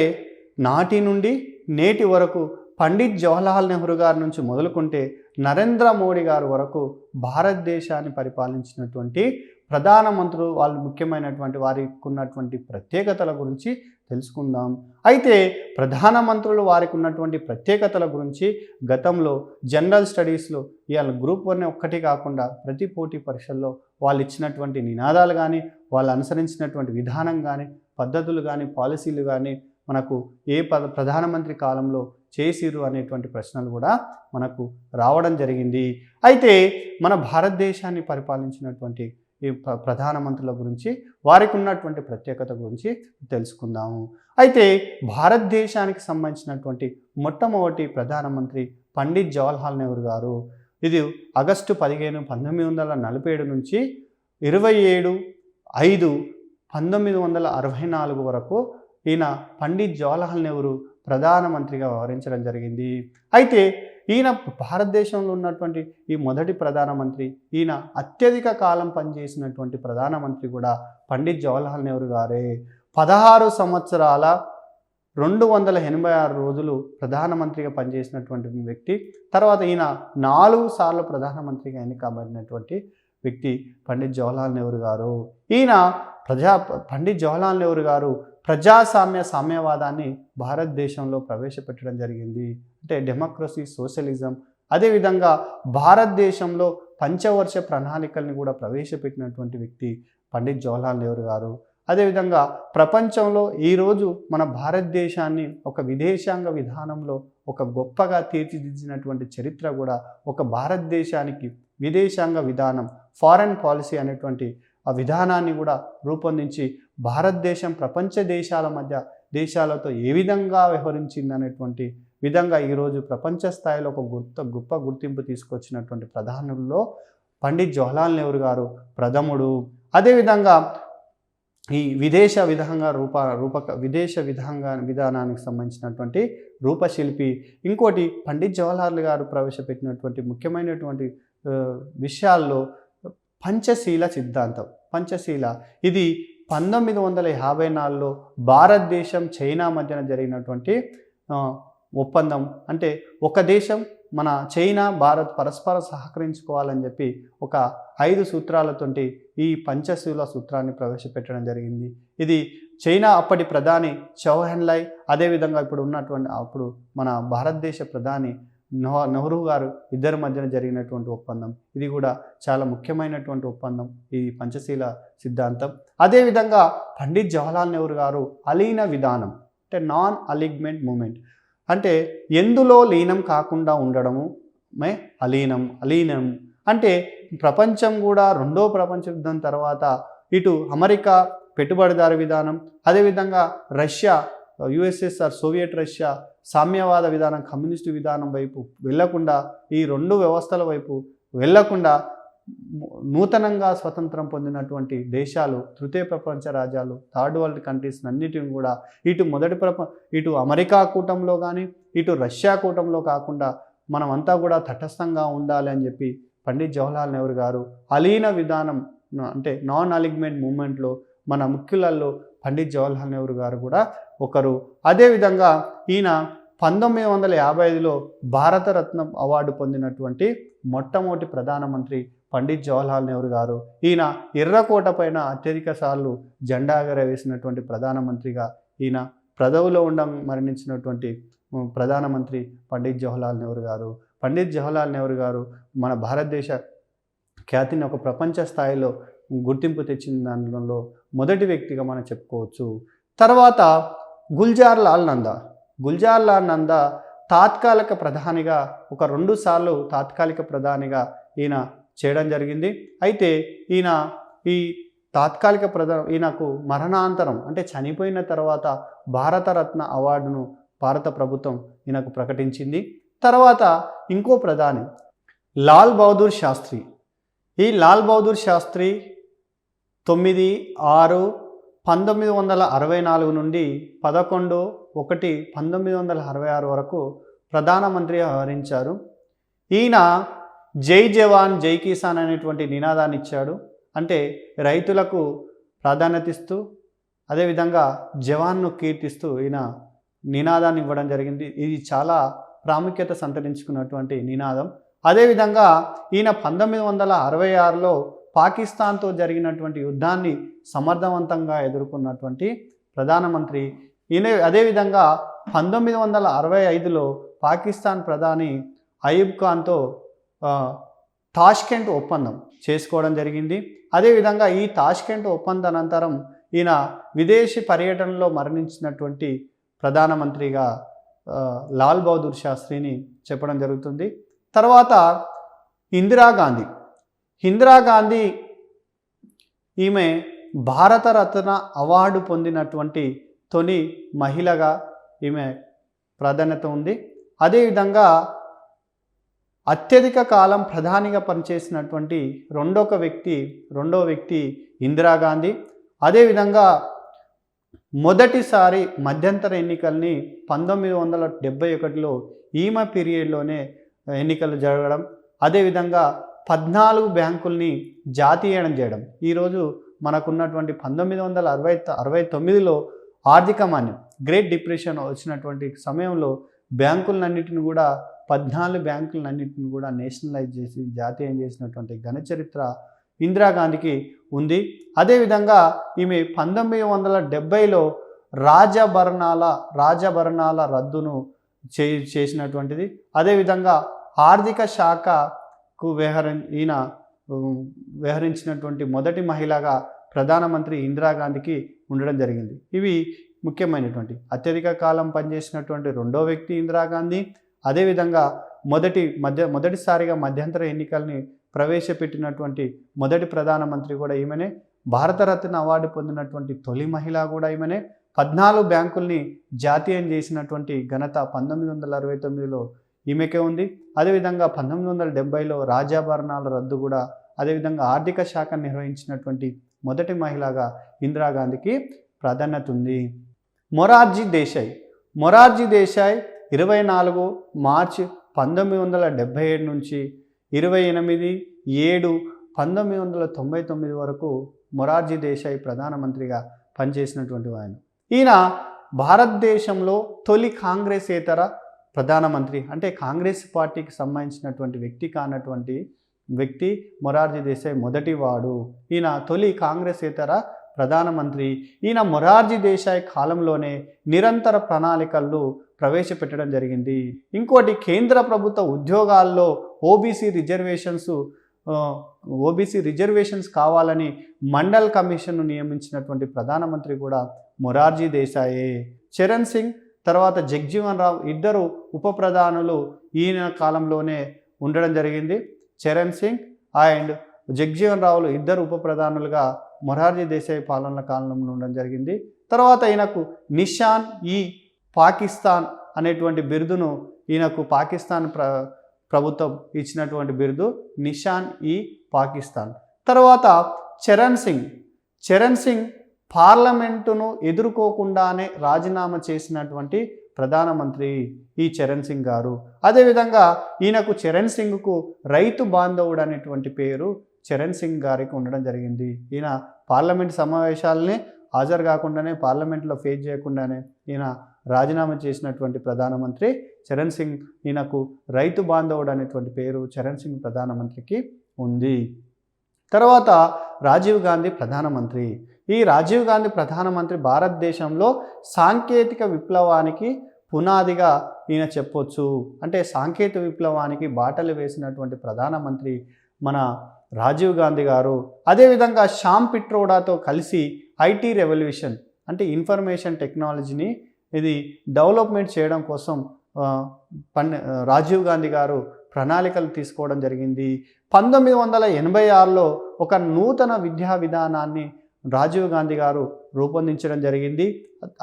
నాటి నుండి నేటి వరకు పండిత్ జవహర్లాల్ నెహ్రూ గారి నుంచి మొదలుకుంటే నరేంద్ర మోడీ గారి వరకు భారతదేశాన్ని పరిపాలించినటువంటి ప్రధానమంత్రులు వాళ్ళు ముఖ్యమైనటువంటి వారికి ఉన్నటువంటి ప్రత్యేకతల గురించి తెలుసుకుందాం. అయితే ప్రధానమంత్రులు వారికి ఉన్నటువంటి ప్రత్యేకతల గురించి గతంలో జనరల్ స్టడీస్లో ఇవాళ గ్రూప్ 1 ఒక్కటి కాకుండా ప్రతి పోటీ పరీక్షల్లో వాళ్ళు ఇచ్చినటువంటి నినాదాలు కానీ, వాళ్ళు అనుసరించినటువంటి విధానం కానీ, పద్ధతులు కానీ, పాలసీలు కానీ మనకు ఏ ప్రధానమంత్రి కాలంలో చేసిరు అనేటువంటి ప్రశ్నలు కూడా మనకు రావడం జరిగింది. అయితే మన భారతదేశాన్ని పరిపాలించినటువంటి ఈ ప్రధానమంత్రుల గురించి వారికి ఉన్నటువంటి ప్రత్యేకత గురించి తెలుసుకుందాము. అయితే భారతదేశానికి సంబంధించినటువంటి మొట్టమొదటి ప్రధానమంత్రి పండిత్ జవహర్లాల్ నెహ్రూ గారు. ఇది ఆగస్టు 15, 1947 నుంచి 27/5/1964 వరకు ఈయన పండిత్ జవహర్లాల్ నెహ్రూ ప్రధానమంత్రిగా వ్యవహరించడం జరిగింది. అయితే ఈయన భారతదేశంలో ఉన్నటువంటి ఈ మొదటి ప్రధానమంత్రి, ఈయన అత్యధిక కాలం పనిచేసినటువంటి ప్రధానమంత్రి కూడా పండిత్ జవహర్లాల్ నెహ్రూ గారే. 16 సంవత్సరాల 286 రోజులు ప్రధానమంత్రిగా పనిచేసినటువంటి వ్యక్తి. తర్వాత ఈయన 4 సార్లు ప్రధానమంత్రిగా ఎన్నికబడినటువంటి వ్యక్తి పండిత్ జవహర్లాల్ నెహ్రూ గారు. ఈయన పండిత్ జవహర్లాల్ నెహ్రూ గారు సామ్యవాదాన్ని భారతదేశంలో ప్రవేశపెట్టడం జరిగింది. అంటే డెమోక్రసీ, సోషలిజం, అదేవిధంగా భారతదేశంలో పంచవర్ష ప్రణాళికల్ని కూడా ప్రవేశపెట్టినటువంటి వ్యక్తి పండిత్ జవహర్లాల్ నెహ్రూ గారు. అదేవిధంగా ప్రపంచంలో ఈరోజు మన భారతదేశాన్ని ఒక విదేశాంగ విధానంలో ఒక గొప్పగా తీర్చిదిద్దినటువంటి చరిత్ర కూడా ఒక భారతదేశానికి విదేశాంగ విధానం, ఫారెన్ పాలసీ అనేటువంటి ఆ విధానాన్ని కూడా రూపొందించి భారతదేశం ప్రపంచ దేశాలతో ఏ విధంగా వ్యవహరించింది అనేటువంటి విధంగా ఈరోజు ప్రపంచ స్థాయిలో ఒక గొప్ప గుర్తింపు తీసుకొచ్చినటువంటి ప్రధానుల్లో పండిత్ జవహర్లాల్ నెహ్రూ గారు ప్రథముడు. అదేవిధంగా ఈ విదేశ విధానానికి సంబంధించినటువంటి రూపశిల్పి. ఇంకోటి పండిత్ జవహర్లాల్ గారు ప్రవేశపెట్టినటువంటి ముఖ్యమైనటువంటి విషయాల్లో పంచశీల సిద్ధాంతం. పంచశీల ఇది 1954లో భారతదేశం, చైనా మధ్యన జరిగినటువంటి ఒప్పందం. అంటే ఒక దేశం మన చైనా, భారత్ పరస్పర సహకరించుకోవాలని చెప్పి ఒక 5 సూత్రాలతోటి ఈ పంచశీల సూత్రాన్ని ప్రవేశపెట్టడం జరిగింది. ఇది చైనా అప్పటి ప్రధాని చౌ ఎన్లాయ్, అదేవిధంగా అప్పుడు మన భారతదేశ ప్రధాని నెహ్రూ గారు ఇద్దరి మధ్యన జరిగినటువంటి ఒప్పందం. ఇది కూడా చాలా ముఖ్యమైనటువంటి ఒప్పందం, ఈ పంచశీల సిద్ధాంతం. అదేవిధంగా పండిత్ జవహర్లాల్ నెహ్రూ గారు అలీన విధానం, అంటే నాన్ అలిగ్మెంట్ మూమెంట్, అంటే ఎందులో లీనం కాకుండా ఉండడము అలీనం అంటే ప్రపంచం కూడా రెండో ప్రపంచ యుద్ధం తర్వాత ఇటు అమెరికా పెట్టుబడిదారు విధానం, అదేవిధంగా రష్యా, యుఎస్ఎస్ఆర్, సోవియట్ రష్యా సామ్యవాద విధానం, కమ్యూనిస్టు విధానం వైపు వెళ్లకుండా, ఈ 2 వ్యవస్థల వైపు వెళ్లకుండా నూతనంగా స్వతంత్రం పొందినటువంటి దేశాలు, తృతీయ ప్రపంచ రాజ్యాలు, థర్డ్ వరల్డ్ కంట్రీస్ అన్నిటిని కూడా ఇటు అమెరికా కూటంలో కానీ ఇటు రష్యా కూటంలో కాకుండా మనమంతా కూడా తటస్థంగా ఉండాలి అని చెప్పి పండిత్ జవహర్లాల్ నెహ్రూ గారు అలీన విధానం, అంటే నాన్ అలిగ్మెంట్ మూమెంట్లో మన ముఖ్యులలో పండిత్ జవహర్లాల్ నెహ్రూ గారు కూడా ఒకరు. అదేవిధంగా ఈయన 1955లో భారతరత్న అవార్డు పొందినటువంటి మొట్టమొదటి ప్రధానమంత్రి పండిత్ జవహర్లాల్ నెహ్రూ గారు. ఈయన ఎర్రకోట పైన అత్యధిక సార్లు జెండా ఎగరవేసినటువంటి ప్రధానమంత్రిగా, ఈయన పదవిలో మరణించినటువంటి ప్రధానమంత్రి పండిత్ జవహర్లాల్ నెహ్రూ గారు. పండిత్ జవహర్లాల్ నెహ్రూ గారు మన భారతదేశ ఖ్యాతిని ఒక ప్రపంచ స్థాయిలో గుర్తింపు తెచ్చిన దానిలో మొదటి వ్యక్తిగా మనం చెప్పుకోవచ్చు. తర్వాత గుల్జార్ లాల్ నందా తాత్కాలిక ప్రధానిగా ఒక 2 సార్లు తాత్కాలిక ప్రధానిగా ఈయన చేయడం జరిగింది. అయితే ఈయనకు మరణాంతరం, అంటే చనిపోయిన తర్వాత భారతరత్న అవార్డును భారత ప్రభుత్వం ఈయనకు ప్రకటించింది. తర్వాత ఇంకో ప్రధాని లాల్ బహదూర్ శాస్త్రి. ఈ లాల్ బహదూర్ శాస్త్రి 9/6/1964 నుండి 11/1/1966 వరకు ప్రధానమంత్రిగా వ్యవహరించారు. ఈయన జై జవాన్ జై కిసాన్ అనేటువంటి నినాదాన్ని ఇచ్చాడు. అంటే రైతులకు ప్రాధాన్యత ఇస్తూ, అదేవిధంగా జవాన్ను కీర్తిస్తూ ఈయన నినాదాన్ని ఇవ్వడం జరిగింది. ఇది చాలా ప్రాముఖ్యత సంతరించుకున్నటువంటి నినాదం. అదేవిధంగా ఈయన 1966లో పాకిస్తాన్తో జరిగినటువంటి యుద్ధాన్ని సమర్థవంతంగా ఎదుర్కొన్నటువంటి ప్రధానమంత్రి ఈయన. అదేవిధంగా 1965లో పాకిస్తాన్ ప్రధాని అయూబ్ ఖాన్తో తాష్కెంట్ ఒప్పందం చేసుకోవడం జరిగింది. అదేవిధంగా ఈ తాష్కెంట్ ఒప్పందానంతరం ఈయన విదేశీ పర్యటనలో మరణించినటువంటి ప్రధానమంత్రిగా లాల్ బహదూర్ శాస్త్రిని చెప్పడం జరుగుతుంది. తర్వాత ఇందిరాగాంధీ ఈమె భారతరత్న అవార్డు పొందినటువంటి తొలి మహిళగా ఈమె ప్రాధాన్యత ఉంది. అదేవిధంగా అత్యధిక కాలం ప్రధానిగా పనిచేసినటువంటి రెండో వ్యక్తి ఇందిరాగాంధీ. అదేవిధంగా మొదటిసారి మధ్యంతర ఎన్నికల్ని 1971లో ఈమె పీరియడ్లోనే ఎన్నికలు జరగడం. అదేవిధంగా 14 బ్యాంకుల్ని జాతీయం చేయడం. ఈరోజు మనకున్నటువంటి 1969లో ఆర్థిక మాన్యం గ్రేట్ డిప్రెషన్ వచ్చినటువంటి సమయంలో బ్యాంకులన్నింటిని కూడా 14 బ్యాంకులన్నింటిని కూడా నేషనలైజ్ చేసి జాతీయం చేసినటువంటి ఘన చరిత్ర ఇందిరాగాంధీకి ఉంది. అదేవిధంగా ఈమె 1970లో రాజభరణాల రద్దును చేసినటువంటిది. అదేవిధంగా ఆర్థిక శాఖకు వ్యవహరించినటువంటి మొదటి మహిళగా ప్రధానమంత్రి ఇందిరాగాంధీకి ఉండడం జరిగింది. ఇవి ముఖ్యమైనటువంటి అత్యధిక కాలం పనిచేసినటువంటి రెండో వ్యక్తి ఇందిరాగాంధీ. అదేవిధంగా మొదటిసారిగా మధ్యంతర ఎన్నికల్ని ప్రవేశపెట్టినటువంటి మొదటి ప్రధానమంత్రి కూడా ఈమెనే. భారతరత్న అవార్డు పొందినటువంటి తొలి మహిళ కూడా ఈమెనే. 14 బ్యాంకుల్ని జాతీయం చేసినటువంటి ఘనత 1969లో ఈమెకే ఉంది. అదేవిధంగా 1970లో రాజాభరణాల రద్దు కూడా, అదేవిధంగా ఆర్థిక శాఖ నిర్వహించినటువంటి మొదటి మహిళగా ఇందిరాగాంధీకి ప్రాధాన్యత ఉంది. మొరార్జీ దేశాయ్ 24 మార్చి 1977 నుంచి 28/7/1999 వరకు మొరార్జీ దేశాయ్ ప్రధానమంత్రిగా పనిచేసినటువంటి ఆయన. ఈయన భారతదేశంలో తొలి కాంగ్రెసేతర ప్రధానమంత్రి, అంటే కాంగ్రెస్ పార్టీకి సంబంధించినటువంటి వ్యక్తి కానటువంటి వ్యక్తి మొరార్జీ దేశాయ్ మొదటివాడు. ఈయన తొలి కాంగ్రెసేతర ప్రధానమంత్రి. ఈయన మొరార్జీ దేశాయ్ కాలంలోనే నిరంతర ప్రణాళికలు ప్రవేశపెట్టడం జరిగింది. ఇంకోటి, కేంద్ర ప్రభుత్వ ఉద్యోగాల్లో ఓబీసీ రిజర్వేషన్స్ కావాలని మండల్ కమిషన్ను నియమించినటువంటి ప్రధానమంత్రి కూడా మొరార్జీ దేశాయే. చరణ్ సింగ్ తర్వాత జగ్జీవన్ రావు ఇద్దరు ఉప ప్రధానులు ఈయన కాలంలోనే ఉండడం జరిగింది. చరణ్ సింగ్ అండ్ జగ్జీవన్ రావులు ఇద్దరు ఉప ప్రధానులుగా మొరార్జీ దేశాయ్ పాలన కాలంలో ఉండడం జరిగింది. తర్వాత ఈయనకు పాకిస్తాన్ అనేటువంటి బిరుదును ఈయనకు పాకిస్తాన్ ప్రభుత్వం ఇచ్చినటువంటి బిరుదు పాకిస్తాన్. తర్వాత చరణ్ సింగ్ పార్లమెంటును ఎదుర్కోకుండానే రాజీనామా చేసినటువంటి ప్రధానమంత్రి ఈ చరణ్ సింగ్ గారు. అదేవిధంగా ఈయనకు చరణ్ సింగ్కు రైతు బాంధవుడు అనేటువంటి పేరు చరణ్ సింగ్ గారికి ఉండడం జరిగింది. ఈయన పార్లమెంట్ సమావేశాలని హాజరు కాకుండానే, పార్లమెంట్లో ఫేస్ చేయకుండానే ఈయన రాజీనామా చేసినటువంటి ప్రధానమంత్రి చరణ్ సింగ్. ఈయనకు రైతు బాంధవుడు అనేటువంటి పేరు చరణ్ సింగ్ ప్రధానమంత్రికి ఉంది. తర్వాత రాజీవ్ గాంధీ ప్రధానమంత్రి. ఈ రాజీవ్ గాంధీ ప్రధానమంత్రి భారతదేశంలో సాంకేతిక విప్లవానికి పునాదిగా ఈయన చెప్పొచ్చు. అంటే సాంకేతిక విప్లవానికి బాటలు వేసినటువంటి ప్రధానమంత్రి మన రాజీవ్ గాంధీ గారు. అదేవిధంగా శ్యామ్ పిట్రోడాతో కలిసి ఐటీ రెవల్యూషన్ అంటే ఇన్ఫర్మేషన్ టెక్నాలజీని డెవలప్మెంట్ చేయడం కోసం రాజీవ్ గాంధీ గారు ప్రణాళికలు తీసుకోవడం జరిగింది. 1986లో ఒక నూతన విద్యా విధానాన్ని రాజీవ్ గాంధీ గారు రూపొందించడం జరిగింది.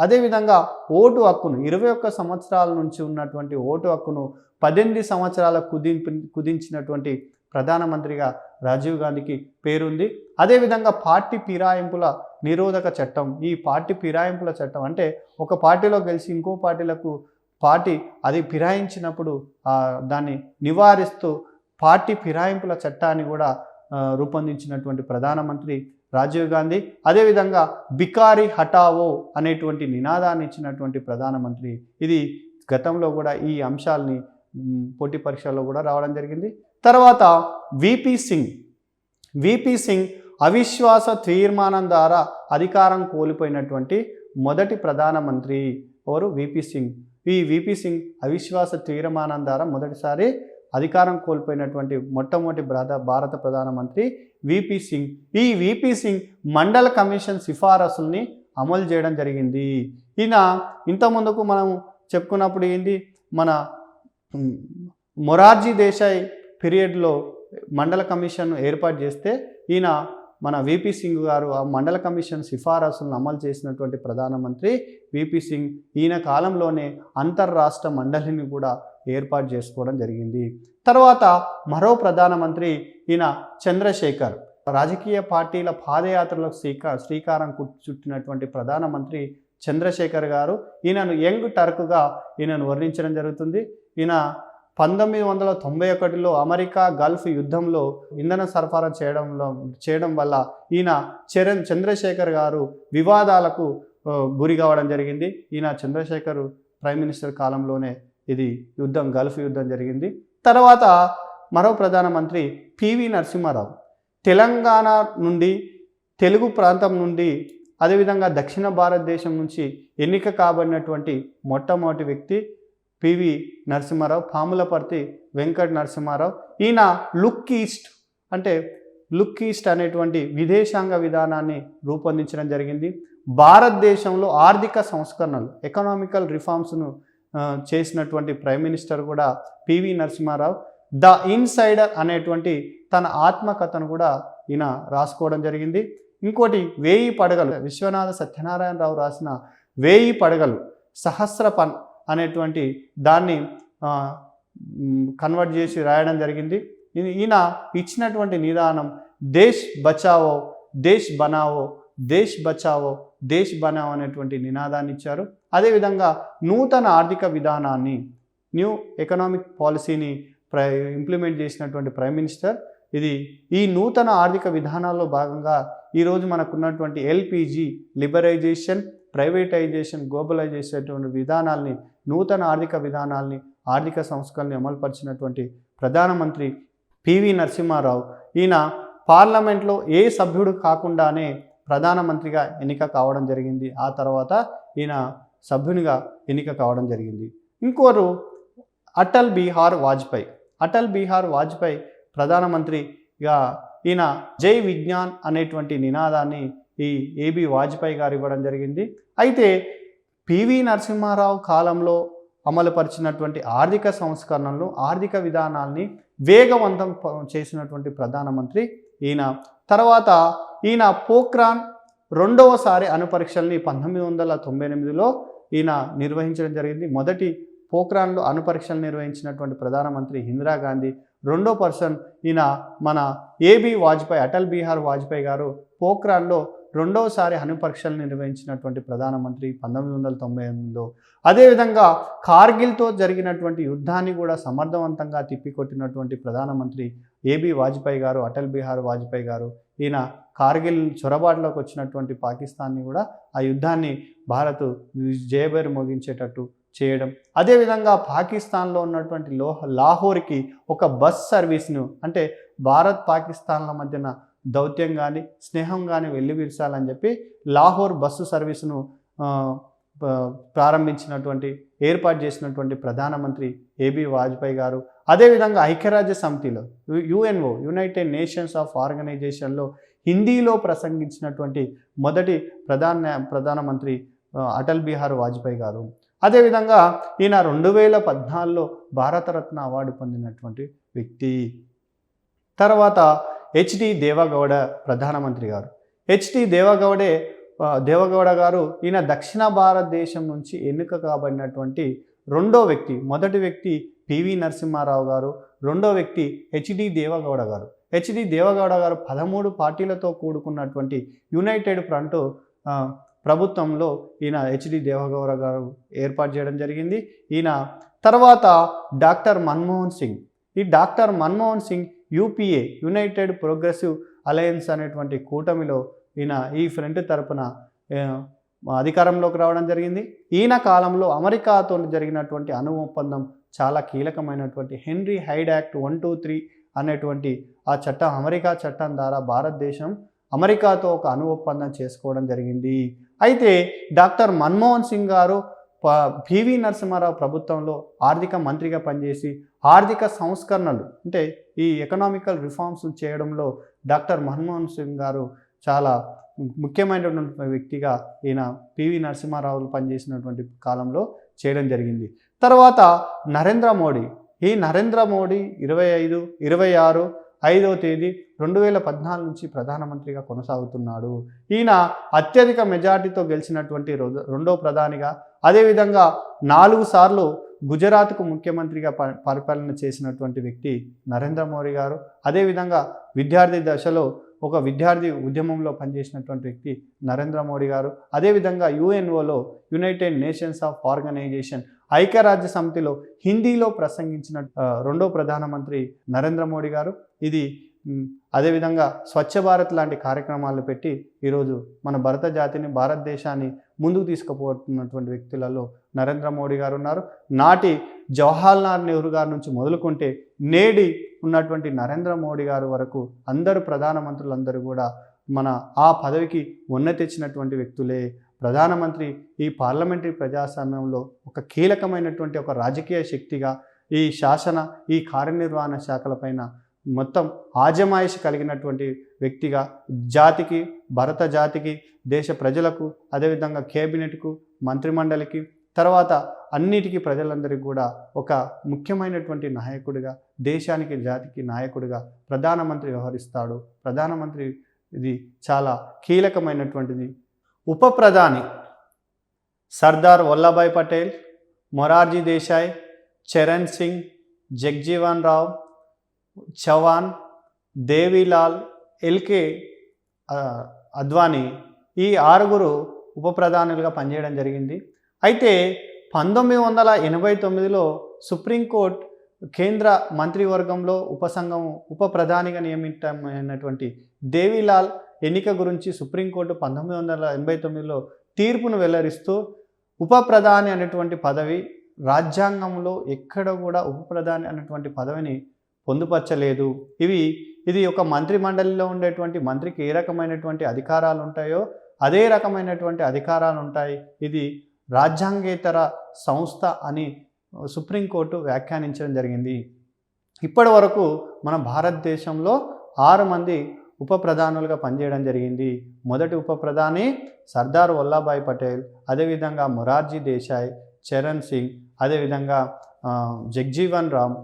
అదేవిధంగా ఓటు హక్కును 21 సంవత్సరాల నుంచి ఉన్నటువంటి ఓటు హక్కును 18 సంవత్సరాలకు కుదించినటువంటి ప్రధానమంత్రిగా రాజీవ్ గాంధీకి పేరుంది. అదేవిధంగా పార్టీ ఫిరాయింపుల నిరోధక చట్టం. ఈ పార్టీ ఫిరాయింపుల చట్టం అంటే ఒక పార్టీలో గెలిచి ఇంకో పార్టీ అది ఫిరాయించినప్పుడు దాన్ని నివారిస్తూ పార్టీ ఫిరాయింపుల చట్టాన్ని కూడా రూపొందించినటువంటి ప్రధానమంత్రి రాజీవ్ గాంధీ. అదేవిధంగా బికారి హటావో అనేటువంటి నినాదాన్ని ఇచ్చినటువంటి ప్రధానమంత్రి. ఇది గతంలో కూడా ఈ అంశాలని పోటీ పరీక్షల్లో కూడా రావడం జరిగింది. తర్వాత విపి సింగ్ అవిశ్వాస తీర్మానం ద్వారా అధికారం కోల్పోయినటువంటి మొదటి ప్రధానమంత్రి ఎవరు? విపి సింగ్. ఈ విపి సింగ్ అవిశ్వాస తీర్మానం ద్వారా మొదటిసారి అధికారం కోల్పోయినటువంటి మొట్టమొదటి భారత ప్రధానమంత్రి విపి సింగ్. ఈ విపి సింగ్ మండల కమిషన్ సిఫారసుల్ని అమలు చేయడం జరిగింది. ఈయన ఇంతకుముందుకు మనం చెప్పుకున్నప్పుడు ఏంటి, మన మొరార్జీ దేశాయ్ పీరియడ్లో మండల కమిషన్ ఏర్పాటు చేస్తే ఈయన మన విపి సింగ్ గారు ఆ మండల కమిషన్ సిఫారసులను అమలు చేసినటువంటి ప్రధానమంత్రి విపి సింగ్. ఈయన కాలంలోనే అంతర్రాష్ట్ర మండలిని కూడా ఏర్పాటు చేసుకోవడం జరిగింది. తర్వాత మరో ప్రధానమంత్రి ఈయన చంద్రశేఖర్. రాజకీయ పార్టీల పాదయాత్రలకు శ్రీకారం చుట్టినటువంటి ప్రధానమంత్రి చంద్రశేఖర్ గారు. ఈయనను యంగ్ టర్క్గా ఈయనను వర్ణించడం జరుగుతుంది. ఈయన 1991లో అమెరికా గల్ఫ్ యుద్ధంలో ఇంధన సరఫరా చేయడం వల్ల ఈయన చంద్రశేఖర్ గారు వివాదాలకు గురి కావడం జరిగింది. ఈయన చంద్రశేఖర్ ప్రైమ్ మినిస్టర్ కాలంలోనే ఇది గల్ఫ్ యుద్ధం జరిగింది. తర్వాత మరో ప్రధానమంత్రి పివి నరసింహారావు. తెలంగాణ నుండి, తెలుగు ప్రాంతం నుండి, అదేవిధంగా దక్షిణ భారతదేశం నుంచి ఎన్నిక కాబడినటువంటి మొట్టమొదటి వ్యక్తి పివి నరసింహారావు. పాములపర్తి వెంకట నరసింహారావు. ఈయన లుక్ ఈస్ట్ అనేటువంటి విదేశాంగ విధానాన్ని రూపొందించడం జరిగింది. భారతదేశంలో ఆర్థిక సంస్కరణలు, ఎకనామికల్ రిఫార్మ్స్ను చేసినటువంటి ప్రైమ్ మినిస్టర్ కూడా పివి నరసింహారావు. ద ఇన్సైడర్ అనేటువంటి తన ఆత్మకథను కూడా ఈయన రాసుకోవడం జరిగింది. ఇంకోటి 1000 పడగలు, విశ్వనాథ సత్యనారాయణరావు రాసిన 1000 పడగలు, సహస్రపన్ అనేటువంటి దాన్ని కన్వర్ట్ చేసి రాయడం జరిగింది. ఈయన ఇచ్చినటువంటి నిదానం దేశ్ బచావో దేశ్ బనావో, దేశ్ బచావో దేశ్ బనావో అనేటువంటి నినాదాన్ని ఇచ్చారు. అదేవిధంగా నూతన ఆర్థిక విధానాన్ని, న్యూ ఎకనామిక్ పాలసీని ఇంప్లిమెంట్ చేసినటువంటి ప్రైమ్ మినిస్టర్. ఈ నూతన ఆర్థిక విధానాల్లో భాగంగా ఈరోజు మనకున్నటువంటి ఎల్పిజి, లిబరైజేషన్, ప్రైవేటైజేషన్, గ్లోబలైజేషన్ అటువంటి విధానాల్ని, నూతన ఆర్థిక విధానాల్ని, ఆర్థిక సంస్కరణని అమలుపరిచినటువంటి ప్రధానమంత్రి పివి నరసింహారావు. ఈయన పార్లమెంట్లో ఏ సభ్యుడు కాకుండానే ప్రధానమంత్రిగా ఎన్నిక కావడం జరిగింది. ఆ తర్వాత ఈయన సభ్యునిగా ఎన్నిక కావడం జరిగింది. ఇంకోరు అటల్ బిహార్ వాజ్పేయి. అటల్ బిహార్ వాజ్పేయి ప్రధానమంత్రిగా ఈయన జై విజ్ఞాన్ అనేటువంటి నినాదాన్ని ఈ ఏబి వాజ్పేయి గారు ఇవ్వడం జరిగింది. అయితే పివి నరసింహారావు కాలంలో అమలుపరిచినటువంటి ఆర్థిక సంస్కరణలు, ఆర్థిక విధానాల్ని వేగవంతం చేసినటువంటి ప్రధానమంత్రి ఈయన. తర్వాత ఈయన పోఖ్రాన్ రెండవసారి అణుపరీక్షల్ని 1998లో ఈయన నిర్వహించడం జరిగింది. మొదటి పోఖ్రాన్లో అణుపరీక్షలు నిర్వహించినటువంటి ప్రధానమంత్రి ఇందిరాగాంధీ. రెండో పర్సన్ ఈయన మన ఏబి వాజ్పేయి, అటల్ బిహార్ వాజ్పేయి గారు పోఖ్రాన్లో రెండవసారి అణుపరీక్షలు నిర్వహించినటువంటి ప్రధానమంత్రి 1998లో. అదేవిధంగా కార్గిల్తో జరిగినటువంటి యుద్ధాన్ని కూడా సమర్థవంతంగా తిప్పికొట్టినటువంటి ప్రధానమంత్రి ఏబి వాజ్పేయి గారు, అటల్ బిహార్ వాజ్పేయి గారు. ఈయన కార్గిల్ చొరబాటులోకి వచ్చినటువంటి పాకిస్తాన్ని కూడా ఆ యుద్ధాన్ని భారత్ జయబేరు మోగించేటట్టు చేయడం. అదేవిధంగా పాకిస్తాన్లో ఉన్నటువంటి లాహోర్కి ఒక బస్ సర్వీస్ను, అంటే భారత్ పాకిస్తాన్ల మధ్యన దౌత్యం కానీ స్నేహం కానీ వెల్లివిరచాలని చెప్పి లాహోర్ బస్సు సర్వీసును ఏర్పాటు చేసినటువంటి ప్రధానమంత్రి ఏబి వాజ్పేయి గారు. అదేవిధంగా ఐక్యరాజ్య సమితిలో యుఎన్ఓ, యునైటెడ్ నేషన్స్ ఆఫ్ ఆర్గనైజేషన్లో హిందీలో ప్రసంగించినటువంటి మొదటి ప్రధానమంత్రి అటల్ బిహార్ వాజ్పేయి గారు. అదేవిధంగా ఈయన 2014లో భారతరత్న అవార్డు పొందినటువంటి వ్యక్తి. తర్వాత హెచ్డి దేవగౌడ ప్రధానమంత్రి గారు. హెచ్డి దేవగౌడ గారు ఈయన దక్షిణ భారతదేశం నుంచి ఎన్నిక కాబడినటువంటి రెండో వ్యక్తి. మొదటి వ్యక్తి పివి నరసింహారావు గారు, రెండో వ్యక్తి హెచ్డి దేవగౌడ గారు. హెచ్డి దేవగౌడ గారు 13 పార్టీలతో కూడుకున్నటువంటి యునైటెడ్ ఫ్రంట్ ప్రభుత్వంలో ఈయన హెచ్డి దేవగౌడ గారు ఏర్పాటు చేయడం జరిగింది. ఈయన తర్వాత డాక్టర్ మన్మోహన్ సింగ్. ఈ doctor Manmohan Singh UPA, united progressive alliance అనేటువంటి కూటమిలో ఈయన ఈ ఫ్రంట్ తరపున అధికారంలోకి రావడం జరిగింది. ఈయన కాలంలో అమెరికాతో జరిగినటువంటి అణు ఒప్పందం చాలా కీలకమైనటువంటి హెన్రీ హైడ్ యాక్ట్ 123 అనేటువంటి ఆ చట్టం, అమెరికా చట్టం ద్వారా భారతదేశం అమెరికాతో ఒక ఒప్పందం చేసుకోవడం జరిగింది. అయితే డాక్టర్ మన్మోహన్ సింగ్ గారు పివి నరసింహారావు ప్రభుత్వంలో ఆర్థిక మంత్రిగా పనిచేసి ఆర్థిక సంస్కరణలు అంటే ఈ ఎకనామికల్ రిఫార్మ్స్ చేయడంలో డాక్టర్ మన్మోహన్ సింగ్ గారు చాలా ముఖ్యమైనటువంటి వ్యక్తిగా ఈయన పివి నరసింహారావు పనిచేసినటువంటి కాలంలో చేయడం జరిగింది. తర్వాత నరేంద్ర మోడీ, ఈ నరేంద్ర మోడీ 25-26 తేదీ 2014 నుంచి ప్రధానమంత్రిగా కొనసాగుతున్నాడు. ఈయన అత్యధిక మెజార్టీతో గెలిచినటువంటి రెండో ప్రధానిగా, అదేవిధంగా 4 సార్లు గుజరాత్కు ముఖ్యమంత్రిగా పరిపాలన చేసినటువంటి వ్యక్తి నరేంద్ర మోడీ గారు. అదేవిధంగా విద్యార్థి దశలో ఒక విద్యార్థి ఉద్యమంలో పనిచేసినటువంటి వ్యక్తి నరేంద్ర మోడీ గారు. అదేవిధంగా యుఎన్ఓలో, యునైటెడ్ నేషన్స్ ఆఫ్ ఆర్గనైజేషన్, ఐక్యరాజ్య సమితిలో హిందీలో ప్రసంగించిన రెండో ప్రధానమంత్రి నరేంద్ర మోడీ గారు. ఇది అదేవిధంగా స్వచ్ఛ భారత్ లాంటి కార్యక్రమాలు పెట్టి ఈరోజు మన భారతదేశాన్ని ముందుకు తీసుకుపోతున్నటువంటి వ్యక్తులలో నరేంద్ర మోడీ గారు ఉన్నారు. నాటి జవహర్లాల్ నెహ్రూ గారి నుంచి మొదలుకుంటే నేడి ఉన్నటువంటి నరేంద్ర మోడీ గారు వరకు అందరూ ప్రధానమంత్రులందరూ కూడా మన ఆ పదవికి తెచ్చినటువంటి వ్యక్తులే. ప్రధానమంత్రి ఈ పార్లమెంటరీ ప్రజాస్వామ్యంలో ఒక కీలకమైనటువంటి ఒక రాజకీయ శక్తిగా ఈ కార్యనిర్వహణ శాఖలపైన మొత్తం ఆజమాయిషి కలిగినటువంటి వ్యక్తిగా జాతికి, భారత జాతికి, దేశ ప్రజలకు, అదేవిధంగా కేబినెట్కు, మంత్రిమండలికి, తర్వాత అన్నిటికీ ప్రజలందరికీ కూడా ఒక ముఖ్యమైనటువంటి నాయకుడిగా, దేశానికి, జాతికి నాయకుడిగా ప్రధానమంత్రి వ్యవహరిస్తాడు. ప్రధానమంత్రి ఇది చాలా కీలకమైనటువంటిది. ఉప ప్రధాని సర్దార్ వల్లభాయ్ పటేల్, మొరార్జీ దేశాయ్, చరణ్ సింగ్, జగ్జీవన్ రావ్, చవాన్, దేవీలాల్, ఎల్కే అద్వానీ, ఈ 6 ఉప ప్రధానులుగా పనిచేయడం జరిగింది. అయితే 1989లో సుప్రీంకోర్టు కేంద్ర మంత్రివర్గంలో ఉప ప్రధానిగా నియమితమైనటువంటి దేవీలాల్ ఎన్నిక గురించి సుప్రీంకోర్టు 1989లో తీర్పును వెల్లడిస్తూ ఉప ప్రధాని అనేటువంటి పదవి రాజ్యాంగంలో ఎక్కడ కూడా ఉప ప్రధాని అనేటువంటి పదవిని పొందుపరచలేదు. ఇది ఒక మంత్రి మండలిలో ఉండేటువంటి మంత్రికి ఏ రకమైనటువంటి అధికారాలు ఉంటాయో అదే రకమైనటువంటి అధికారాలు ఉంటాయి. ఇది రాజ్యాంగేతర సంస్థ అని సుప్రీంకోర్టు వ్యాఖ్యానించడం జరిగింది. ఇప్పటి వరకు మన భారతదేశంలో 6 మంది ఉప ప్రధానులుగా పనిచేయడం జరిగింది. మొదటి ఉప ప్రధాని సర్దార్ వల్లభాయ్ పటేల్, అదేవిధంగా మొరార్జీ దేశాయ్, చరణ్ సింగ్, అదేవిధంగా జగ్జీవన్ రామ్,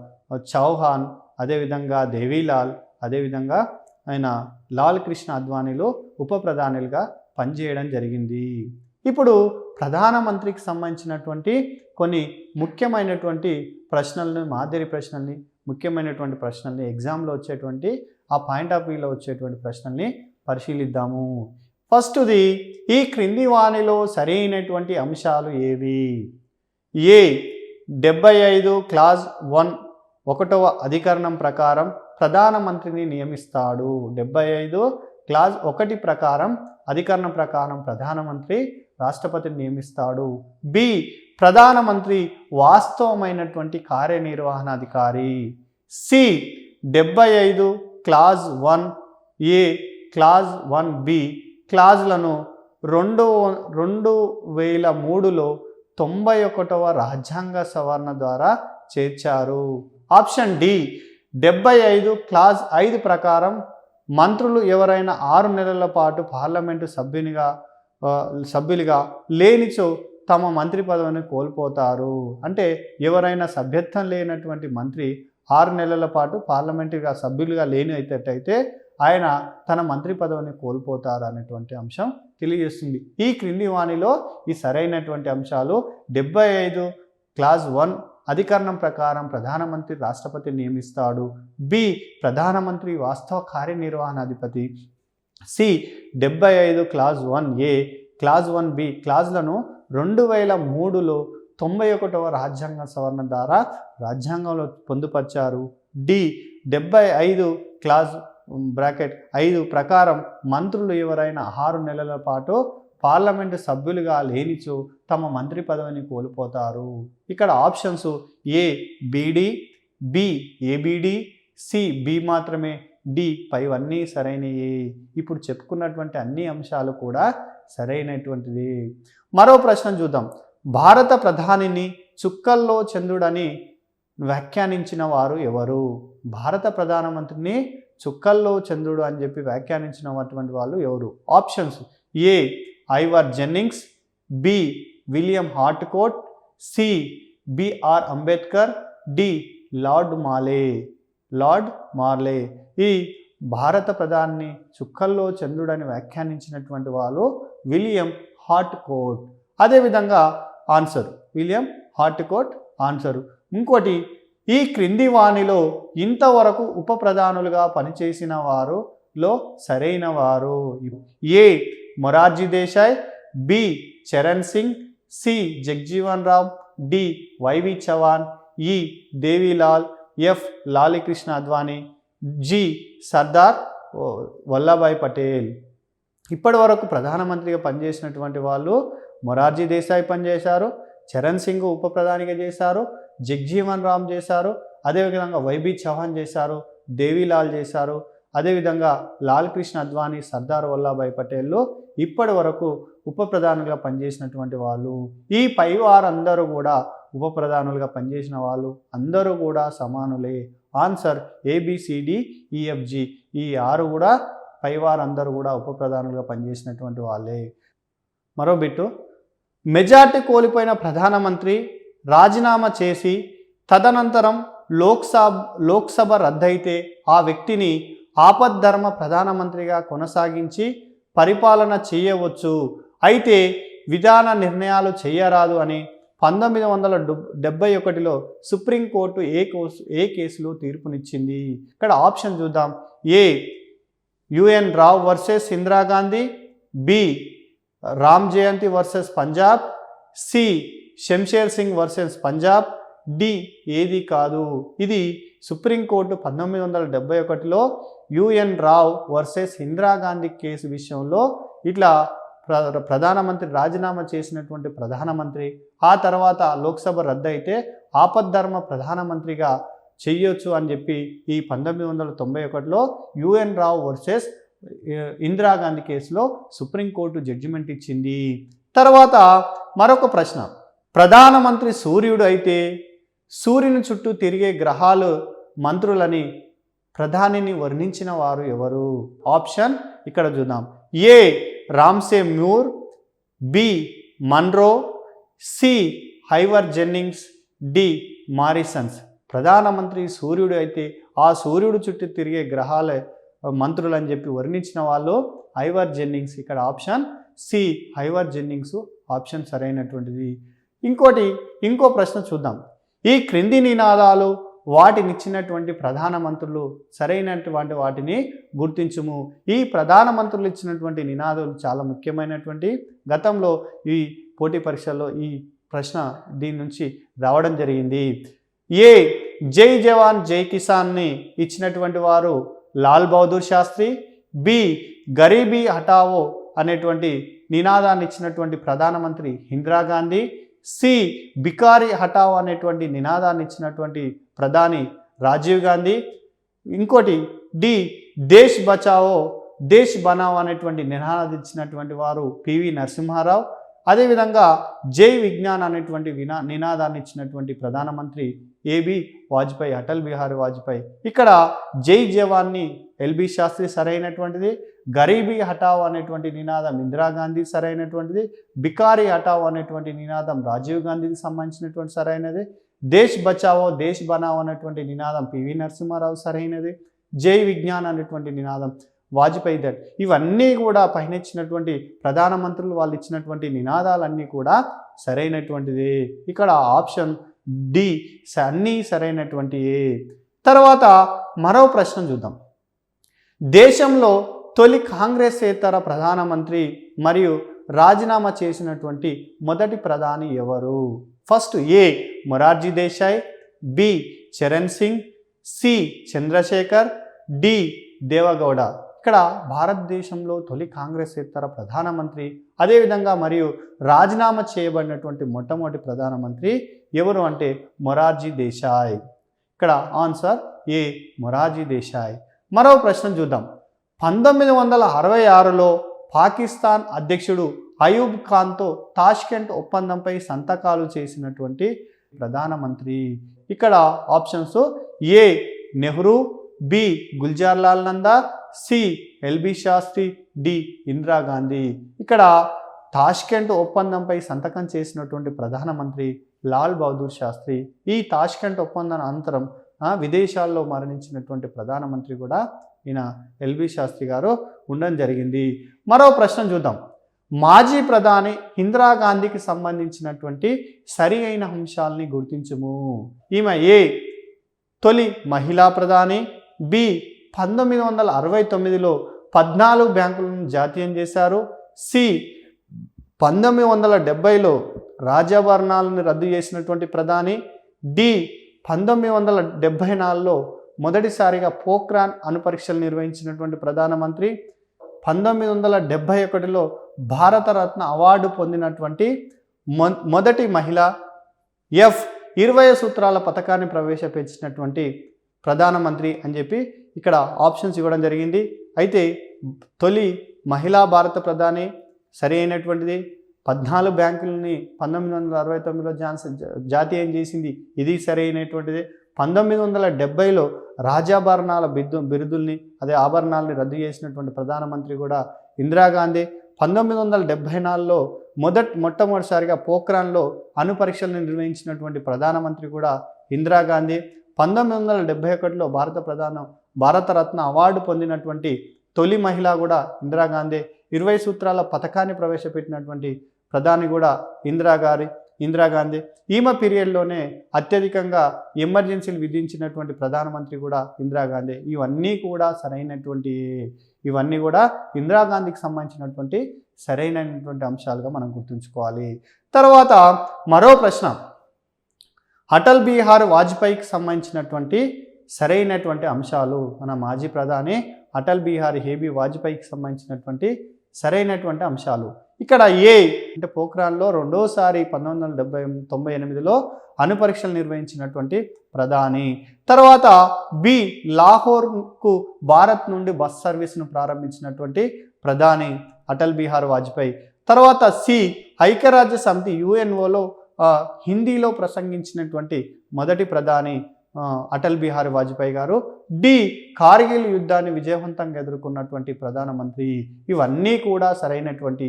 చౌహాన్, అదేవిధంగా దేవీలాల్, అదేవిధంగా ఆయన లాల్ కృష్ణ అద్వానీలో ఉప ప్రధానులుగా పనిచేయడం జరిగింది. ఇప్పుడు ప్రధానమంత్రికి సంబంధించినటువంటి కొన్ని ముఖ్యమైనటువంటి ప్రశ్నలను, ముఖ్యమైనటువంటి ప్రశ్నల్ని ఎగ్జామ్లో వచ్చేటువంటి ఆ పాయింట్ ఆఫ్ వ్యూలో వచ్చేటువంటి ప్రశ్నల్ని పరిశీలిద్దాము. ఫస్ట్ది, ఈ క్రింది వాణిలో సరైనటువంటి అంశాలు ఏవి? ఏ 75 క్లాజ్ 1 1వ అధికరణం ప్రకారం ప్రధానమంత్రిని నియమిస్తాడు. 75 క్లాజ్ 1 ప్రకారం అధికరణం ప్రకారం ప్రధానమంత్రి రాష్ట్రపతిని నియమిస్తాడు. బి, ప్రధానమంత్రి వాస్తవమైనటువంటి కార్యనిర్వహణాధికారి. C, 75 clause 1A, clause 1B క్లాజ్లను 2003లో 91వ రాజ్యాంగ సవరణ ద్వారా చేర్చారు. ఆప్షన్ డి, 75 క్లాజ్ 5 ప్రకారం మంత్రులు ఎవరైనా 6 నెలల పాటు పార్లమెంటు సభ్యులుగా లేనిచో తమ మంత్రి పదవిని కోల్పోతారు. అంటే ఎవరైనా సభ్యత్వం లేనటువంటి మంత్రి 6 నెలల పాటు పార్లమెంటుగా సభ్యులుగా లేనట్టయితే ఆయన తన మంత్రి పదవిని కోల్పోతారు అనేటువంటి అంశం తెలియజేస్తుంది. ఈ క్రింది వాణిలో ఈ సరైనటువంటి అంశాలు 75 క్లాజ్ 1 అధికరణం ప్రకారం ప్రధానమంత్రి రాష్ట్రపతిని నియమిస్తాడు. బి, ప్రధానమంత్రి వాస్తవ కార్యనిర్వహణాధిపతి. C, 75 clause 1A, clause 1B క్లాజ్లను 2003లో 91వ రాజ్యాంగ సవరణ ద్వారా రాజ్యాంగంలో పొందుపరిచారు. డి, 75 క్లాజ్ 5 ప్రకారం మంత్రులు ఎవరైనా 6 నెలల పాటు పార్లమెంటు సభ్యులుగా లేనిచో తమ మంత్రి పదవిని కోల్పోతారు. ఇక్కడ options A BD, B ABD, C B మాత్రమే, డి పైవన్నీ సరైనవి. ఇప్పుడు చెప్పుకున్నటువంటి అన్ని అంశాలు కూడా సరైనటువంటిది. మరో ప్రశ్న చూద్దాం. భారత ప్రధానిని చుక్కల్లో చంద్రుడని వ్యాఖ్యానించిన వారు ఎవరు? భారత ప్రధానమంత్రిని చుక్కల్లో చంద్రుడు అని చెప్పి వ్యాఖ్యానించినటువంటి వాళ్ళు ఎవరు? Options: A Ivor Jennings, B William Harcourt, C BR Ambedkar, D lord Morley. ఈ భారత ప్రధాని చుక్కల్లో చంద్రుడని వ్యాఖ్యానించినటువంటి వాళ్ళు విలియం హార్ట్కోట్. అదేవిధంగా ఆన్సర్ విలియం హార్ట్కోట్ ఆన్సరు. ఇంకోటి, ఈ క్రింది వాణిలో ఇంతవరకు ఉప ప్రధానులుగా పనిచేసిన వారులో సరైన వారు: A Morarji Desai, B Charan Singh, C Jagjivan Ram, D YV Chavan, E Devi Lal, F Lal Krishna Advani, G Sardar Vallabhbhai Patel. ఇప్పటి వరకు ప్రధానమంత్రిగా పనిచేసినటువంటి వాళ్ళు మొరార్జీ దేశాయ్ పనిచేశారు, చరణ్ సింగ్ ఉప ప్రధానిగా చేశారు, జగ్జీవన్ రామ్ చేశారు, అదేవిధంగా వైబీ చౌహాన్ చేశారు, దేవిలాల్ చేశారు, అదేవిధంగా లాల్ కృష్ణ అద్వానీ, సర్దార్ వల్లభాయ్ పటేల్ ఇప్పటి వరకు ఉప ప్రధానులుగా పనిచేసినటువంటి వాళ్ళు. ఈ పై వారందరూ కూడా ఉప ప్రధానులుగా పనిచేసిన వాళ్ళు అందరూ కూడా సమానులే. Answer ABCDEFG. ఈ 6 కూడా పై వారందరూ కూడా ఉప ప్రధానులుగా పనిచేసినటువంటి వాళ్ళే. మరో బిట్టు, మెజార్టీ కోల్పోయిన ప్రధానమంత్రి రాజీనామా చేసి తదనంతరం లోక్సభ రద్దయితే ఆ వ్యక్తిని ఆపద్ధర్మ ప్రధానమంత్రిగా కొనసాగించి పరిపాలన చేయవచ్చు, అయితే విధాన నిర్ణయాలు చేయరాదు అని 1971లో సుప్రీంకోర్టు ఏ కేసులో తీర్పునిచ్చింది? ఇక్కడ ఆప్షన్ చూద్దాం. A UN Rao versus Indira Gandhi, B Ram Jayanti versus Punjab, C Shamsher Singh versus Punjab, D ఏది కాదు. ఇది సుప్రీంకోర్టు 1971లో UN Rao versus Indira Gandhi case విషయంలో ఇట్లా ప్రధానమంత్రి రాజీనామా చేసినటువంటి ప్రధానమంత్రి ఆ తర్వాత లోక్సభ రద్దు అయితే ఆపద్ధర్మ ప్రధానమంత్రిగా చెయ్యొచ్చు అని చెప్పి ఈ 1991లో UN రావ్ వర్సెస్ ఇందిరాగాంధీ కేసులో సుప్రీంకోర్టు జడ్జిమెంట్ ఇచ్చింది. తర్వాత మరొక ప్రశ్న, ప్రధానమంత్రి సూర్యుడు అయితే సూర్యుని చుట్టూ తిరిగే గ్రహాలు మంత్రులని ప్రధానిని వర్ణించిన వారు ఎవరు? ఆప్షన్ ఇక్కడ చూద్దాం. A Ramsay Muir, B Munro, C Ivor Jennings, D Morrisons. ప్రధానమంత్రి సూర్యుడు అయితే ఆ సూర్యుడు చుట్టూ తిరిగే గ్రహాల మంత్రులు అని చెప్పి వర్ణించిన వాళ్ళు హైవర్ జెన్నింగ్స్. ఇక్కడ option C Ivor Jennings option సరైనటువంటిది. ఇంకో ప్రశ్న చూద్దాం. ఈ క్రింది నినాదాలు వాటినిచ్చినటువంటి ప్రధానమంత్రులు సరైనటువంటి వాటిని గుర్తించుము. ఈ ప్రధానమంత్రులు ఇచ్చినటువంటి నినాదాలు చాలా ముఖ్యమైనటువంటి, గతంలో ఈ పోటీ పరీక్షల్లో ఈ ప్రశ్న దీని నుంచి రావడం జరిగింది. ఏ జై జవాన్ జై కిసాన్ని ఇచ్చినటువంటి వారు లాల్ బహదూర్ శాస్త్రి, బి గరీబీ హటావో అనేటువంటి నినాదాన్ని ఇచ్చినటువంటి ప్రధానమంత్రి ఇందిరాగాంధీ, సి బికారి హటావో అనేటువంటి నినాదాన్ని ఇచ్చినటువంటి ప్రధాని రాజీవ్ గాంధీ, ఇంకోటి డి దేశ్ బచావో దేశ్ బనావో అనేటువంటి నినాదాన్ని ఇచ్చినటువంటి వారు పివి నరసింహారావు, అదేవిధంగా జై విజ్ఞాన్ అనేటువంటి నినాదాన్ని ఇచ్చినటువంటి ప్రధానమంత్రి ఏబి వాజ్పేయి, అటల్ బిహారీ వాజ్పేయి. ఇక్కడ జై జవాన్ని ఎల్బి శాస్త్రి సరైనటువంటిది, గరీబీ హటావో అనేటువంటి నినాదం ఇందిరాగాంధీ సరైనటువంటిది, బికారీ హటావో అనేటువంటి నినాదం రాజీవ్ గాంధీకి సంబంధించినటువంటి సరైనది, దేశ్ బచావో దేశ్ బనావో అనేటువంటి నినాదం పివి నరసింహారావు సరైనది, జై విజ్ఞాన్ అనేటువంటి నినాదం వాజ్పేయి. ఇవన్నీ కూడా పైన ఇచ్చినటువంటి ప్రధానమంత్రులు వాళ్ళు ఇచ్చినటువంటి నినాదాలన్నీ కూడా సరైనటువంటిది. ఇక్కడ ఆప్షన్ డి అన్నీ సరైనటువంటి. తర్వాత మరో ప్రశ్న చూద్దాం. దేశంలో తొలి కాంగ్రెసేతర ప్రధానమంత్రి మరియు రాజీనామా చేసినటువంటి మొదటి ప్రధాని ఎవరు? First A Morarji Desai, B Charan Singh, C Chandrashekhar, D Deve Gowda. ఇక్కడ భారతదేశంలో తొలి కాంగ్రెసేతర ప్రధానమంత్రి అదేవిధంగా మరియు రాజీనామా చేయబడినటువంటి మొట్టమొదటి ప్రధానమంత్రి ఎవరు అంటే మొరార్జీ దేశాయ్. ఇక్కడ ఆన్సర్ ఏ మొరార్జీ దేశాయ్. మరో ప్రశ్న చూద్దాం. 1966లో పాకిస్తాన్ అధ్యక్షుడు అయూబ్ ఖాన్తో తాష్కెంట్ ఒప్పందంపై సంతకాలు చేసినటువంటి ప్రధానమంత్రి. ఇక్కడ options A Nehru, B Gulzarilal Nanda, C LB Shastri, D Indira Gandhi. ఇక్కడ తాష్కెంట్ ఒప్పందంపై సంతకం చేసినటువంటి ప్రధానమంత్రి లాల్ బహదూర్ శాస్త్రి. ఈ తాష్కెంట్ ఒప్పందం అనంతరం విదేశాల్లో మరణించినటువంటి ప్రధానమంత్రి కూడా ఈయన ఎల్బి శాస్త్రి గారు ఉండడం జరిగింది. మరో ప్రశ్న చూద్దాం. మాజీ ప్రధాని ఇందిరాగాంధీకి సంబంధించినటువంటి సరి అయిన అంశాలని గుర్తించుము. ఈమె ఏ తొలి మహిళా ప్రధాని, బి 1969లో 14 బ్యాంకులను జాతీయం చేశారు, సి 1970లో రాజభరణాలను రద్దు చేసినటువంటి ప్రధాని, డి 1974లో మొదటిసారిగా పోఖ్రాన్ అణుపరీక్షలు నిర్వహించినటువంటి ప్రధానమంత్రి, 1971లో భారతరత్న అవార్డు పొందినటువంటి మొదటి మహిళ, ఎఫ్ 20 సూత్రాల పథకాన్ని ప్రవేశపెట్టినటువంటి ప్రధానమంత్రి అని చెప్పి ఇక్కడ ఆప్షన్స్ ఇవ్వడం జరిగింది. అయితే తొలి మహిళా భారత ప్రధాని సరి అయినటువంటిది. 14 బ్యాంకులని 1969లో జాతీయం చేసింది, ఇది సరి అయినటువంటిది. 1970లో రాజాభరణాల బిరుదుల్ని అదే ఆభరణాలని రద్దు చేసినటువంటి ప్రధానమంత్రి కూడా ఇందిరాగాంధీ. 1974లో మొట్టమొదటిసారిగా పోఖ్రాన్లో అణు పరీక్షలను నిర్వహించినటువంటి ప్రధానమంత్రి కూడా ఇందిరాగాంధీ. 1971లో భారతరత్న అవార్డు పొందినటువంటి తొలి మహిళ కూడా ఇందిరాగాంధీ. 20 సూత్రాల పథకాన్ని ప్రవేశపెట్టినటువంటి ప్రధాని కూడా ఇందిరాగాంధీ. ఈమె పీరియడ్లోనే అత్యధికంగా ఎమర్జెన్సీలు విధించినటువంటి ప్రధానమంత్రి కూడా ఇందిరాగాంధీ. ఇవన్నీ కూడా ఇందిరాగాంధీకి సంబంధించినటువంటి సరైనటువంటి అంశాలుగా మనం గుర్తుంచుకోవాలి. తర్వాత మరో ప్రశ్న, అటల్ బిహారీ వాజ్పేయికి సంబంధించినటువంటి సరైనటువంటి అంశాలు. మన మాజీ ప్రధాని అటల్ బిహారీ వాజ్పేయికి సంబంధించినటువంటి సరైనటువంటి అంశాలు. ఇక్కడ ఏ అంటే పోఖ్రాన్లో రెండోసారి 1998లో అణు పరీక్షలు నిర్వహించినటువంటి ప్రధాని. తర్వాత బి లాహోర్కు భారత్ నుండి బస్ సర్వీస్ను ప్రారంభించినటువంటి ప్రధాని అటల్ బిహారీ వాజ్పేయి. తర్వాత సి ఐక్యరాజ్య సమితి యుఎన్ఓలో హిందీలో ప్రసంగించినటువంటి మొదటి ప్రధాని అటల్ బిహారీ వాజ్పేయి గారు. డి కార్గిల్ యుద్ధాన్ని విజయవంతంగా ఎదుర్కొన్నటువంటి ప్రధానమంత్రి. ఇవన్నీ కూడా సరైనటువంటి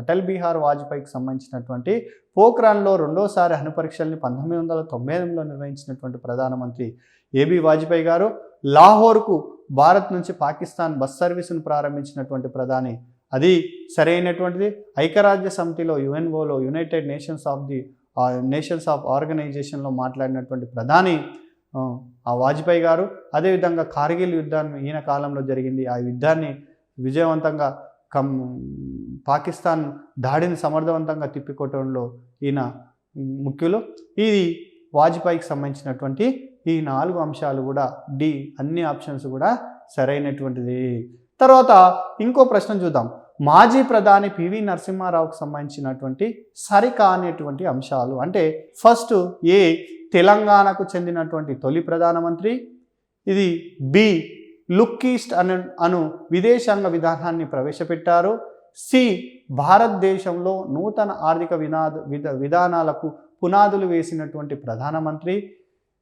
అటల్ బిహారీ వాజ్పేయికి సంబంధించినటువంటి పోఖ్రాన్లో రెండోసారి అణు పరీక్షల్ని 1998లో నిర్వహించినటువంటి ప్రధానమంత్రి ఏబి వాజ్పేయి గారు. లాహోర్కు భారత్ నుంచి పాకిస్తాన్ బస్ సర్వీసును ప్రారంభించినటువంటి ప్రధాని, అది సరైనటువంటిది. ఐక్యరాజ్య సమితిలో యుఎన్ఓలో యునైటెడ్ నేషన్స్ ఆఫ్ ఆర్గనైజేషన్లో మాట్లాడినటువంటి ప్రధాని ఆ వాజ్పేయి గారు. అదేవిధంగా కార్గిల్ యుద్ధాన్ని ఈయన కాలంలో జరిగింది. ఆ యుద్ధాన్ని విజయవంతంగా పాకిస్తాన్ దాడిని సమర్థవంతంగా తిప్పికొట్టడంలో ఈయన ముఖ్యులు. ఇది వాజ్పేయికి సంబంధించినటువంటి ఈ 4 అంశాలు కూడా డి అన్ని ఆప్షన్స్ కూడా సరైనటువంటిది. తర్వాత ఇంకో ప్రశ్న చూద్దాం. మాజీ ప్రధాని పివి నరసింహారావుకు సంబంధించినటువంటి సరికానిటువంటి అంశాలు. అంటే ఫస్ట్ ఏ తెలంగాణకు చెందినటువంటి తొలి ప్రధానమంత్రి, ఇది బి లుక్ ఈస్ట్ అను విదేశాంగ విధానాన్ని ప్రవేశపెట్టారు, సి భారతదేశంలో నూతన ఆర్థిక విధానాలకు పునాదులు వేసినటువంటి ప్రధానమంత్రి,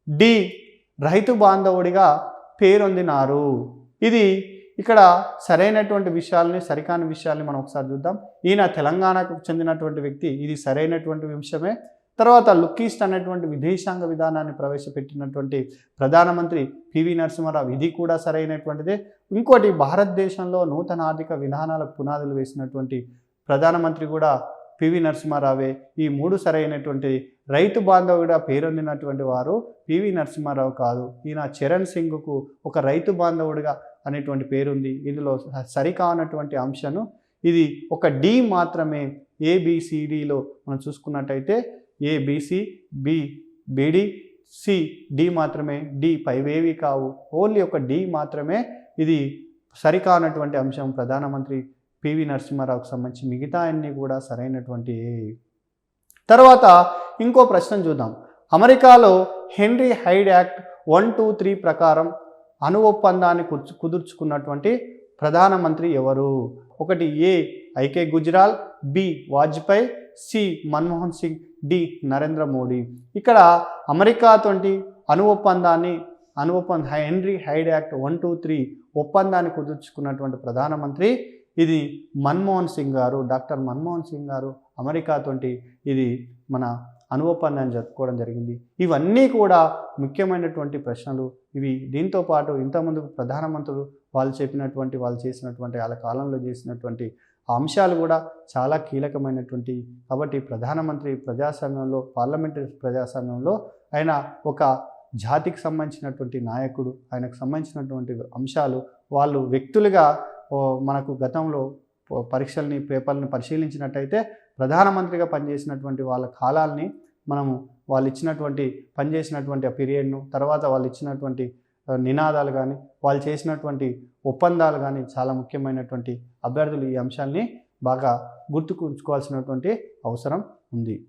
డి రైతు బాంధవుడిగా పేరొందినారు. ఇది ఇక్కడ సరైనటువంటి విషయాల్ని సరికాని విషయాల్ని మనం ఒకసారి చూద్దాం. ఈయన తెలంగాణకు చెందినటువంటి వ్యక్తి, ఇది సరైనటువంటి అంశమే. తర్వాత లుక్ ఈస్ట్ అనేటువంటి విదేశాంగ విధానాన్ని ప్రవేశపెట్టినటువంటి ప్రధానమంత్రి పివి నరసింహారావు, ఇది కూడా సరైనటువంటిదే. ఇంకోటి భారతదేశంలో నూతన ఆర్థిక విధానాలకు పునాదులు వేసినటువంటి ప్రధానమంత్రి కూడా పివి నరసింహారావే. ఈ 3 సరైనటువంటి. రైతు బాంధవుడిగా పేరొందినటువంటి వారు పివి నరసింహారావు కాదు, ఈయన చరణ్ సింగ్కు ఒక రైతు బాంధవుడిగా అనేటువంటి పేరుంది. ఇందులో సరికానటువంటి అంశను ఇది ఒక డి మాత్రమే. ఏబిసిడిలో మనం చూసుకున్నట్టయితే ఏబిసి, బి బిడి, సి డి మాత్రమే. డి పైవేవి కావు, ఓన్లీ ఒక డి మాత్రమే. ఇది సరికానటువంటి అంశం ప్రధానమంత్రి పివి నరసింహారావుకు సంబంధించి. మిగతా అన్నీ కూడా సరైనటువంటి. తర్వాత ఇంకో ప్రశ్న చూద్దాం. అమెరికాలో హెన్రీ హైడ్ యాక్ట్ 1, 2, 3 ప్రకారం అణు ఒప్పందాన్ని కుదుర్చుకున్నటువంటి ప్రధానమంత్రి ఎవరు? ఒకటి A IK Gujral, B Vajpayee, C Manmohan Singh, D Narendra Modi. ఇక్కడ అమెరికాతోటి అణు ఒప్పందాన్ని హెన్రీ హైడ్ యాక్ట్ 1, 2, 3 ఒప్పందాన్ని కుదుర్చుకున్నటువంటి ప్రధానమంత్రి ఇది మన్మోహన్ సింగ్ గారు. డాక్టర్ మన్మోహన్ సింగ్ గారు అమెరికాతోటి ఇది మన అణు ఒప్పందాన్ని జరుపుకోవడం జరిగింది. ఇవన్నీ కూడా ముఖ్యమైనటువంటి ప్రశ్నలు. ఇవి దీంతో పాటు ఇంతకుముందు ప్రధానమంత్రులు వాళ్ళు చేసినటువంటి వాళ్ళ కాలంలో చేసినటువంటి అంశాలు కూడా చాలా కీలకమైనటువంటి. కాబట్టి ప్రధానమంత్రి ప్రజాస్వామ్యంలో, పార్లమెంటరీ ప్రజాస్వామ్యంలో ఆయన ఒక జాతికి సంబంధించినటువంటి నాయకుడు. ఆయనకు సంబంధించినటువంటి అంశాలు వాళ్ళు వ్యక్తులుగా మనకు గతంలో పేపర్లను పరిశీలించినట్టయితే ప్రధానమంత్రిగా పనిచేసినటువంటి వాళ్ళ కాలాల్ని మనము పనిచేసినటువంటి ఆ పీరియడ్ను, తర్వాత వాళ్ళు ఇచ్చినటువంటి నినాదాలు కానీ, వాళ్ళు చేసినటువంటి ఒప్పందాలు కానీ చాలా ముఖ్యమైనటువంటి అభ్యర్థులు ఈ అంశాన్ని బాగా గుర్తుకు ఉంచుకోవాల్సినటువంటి అవసరం ఉంది.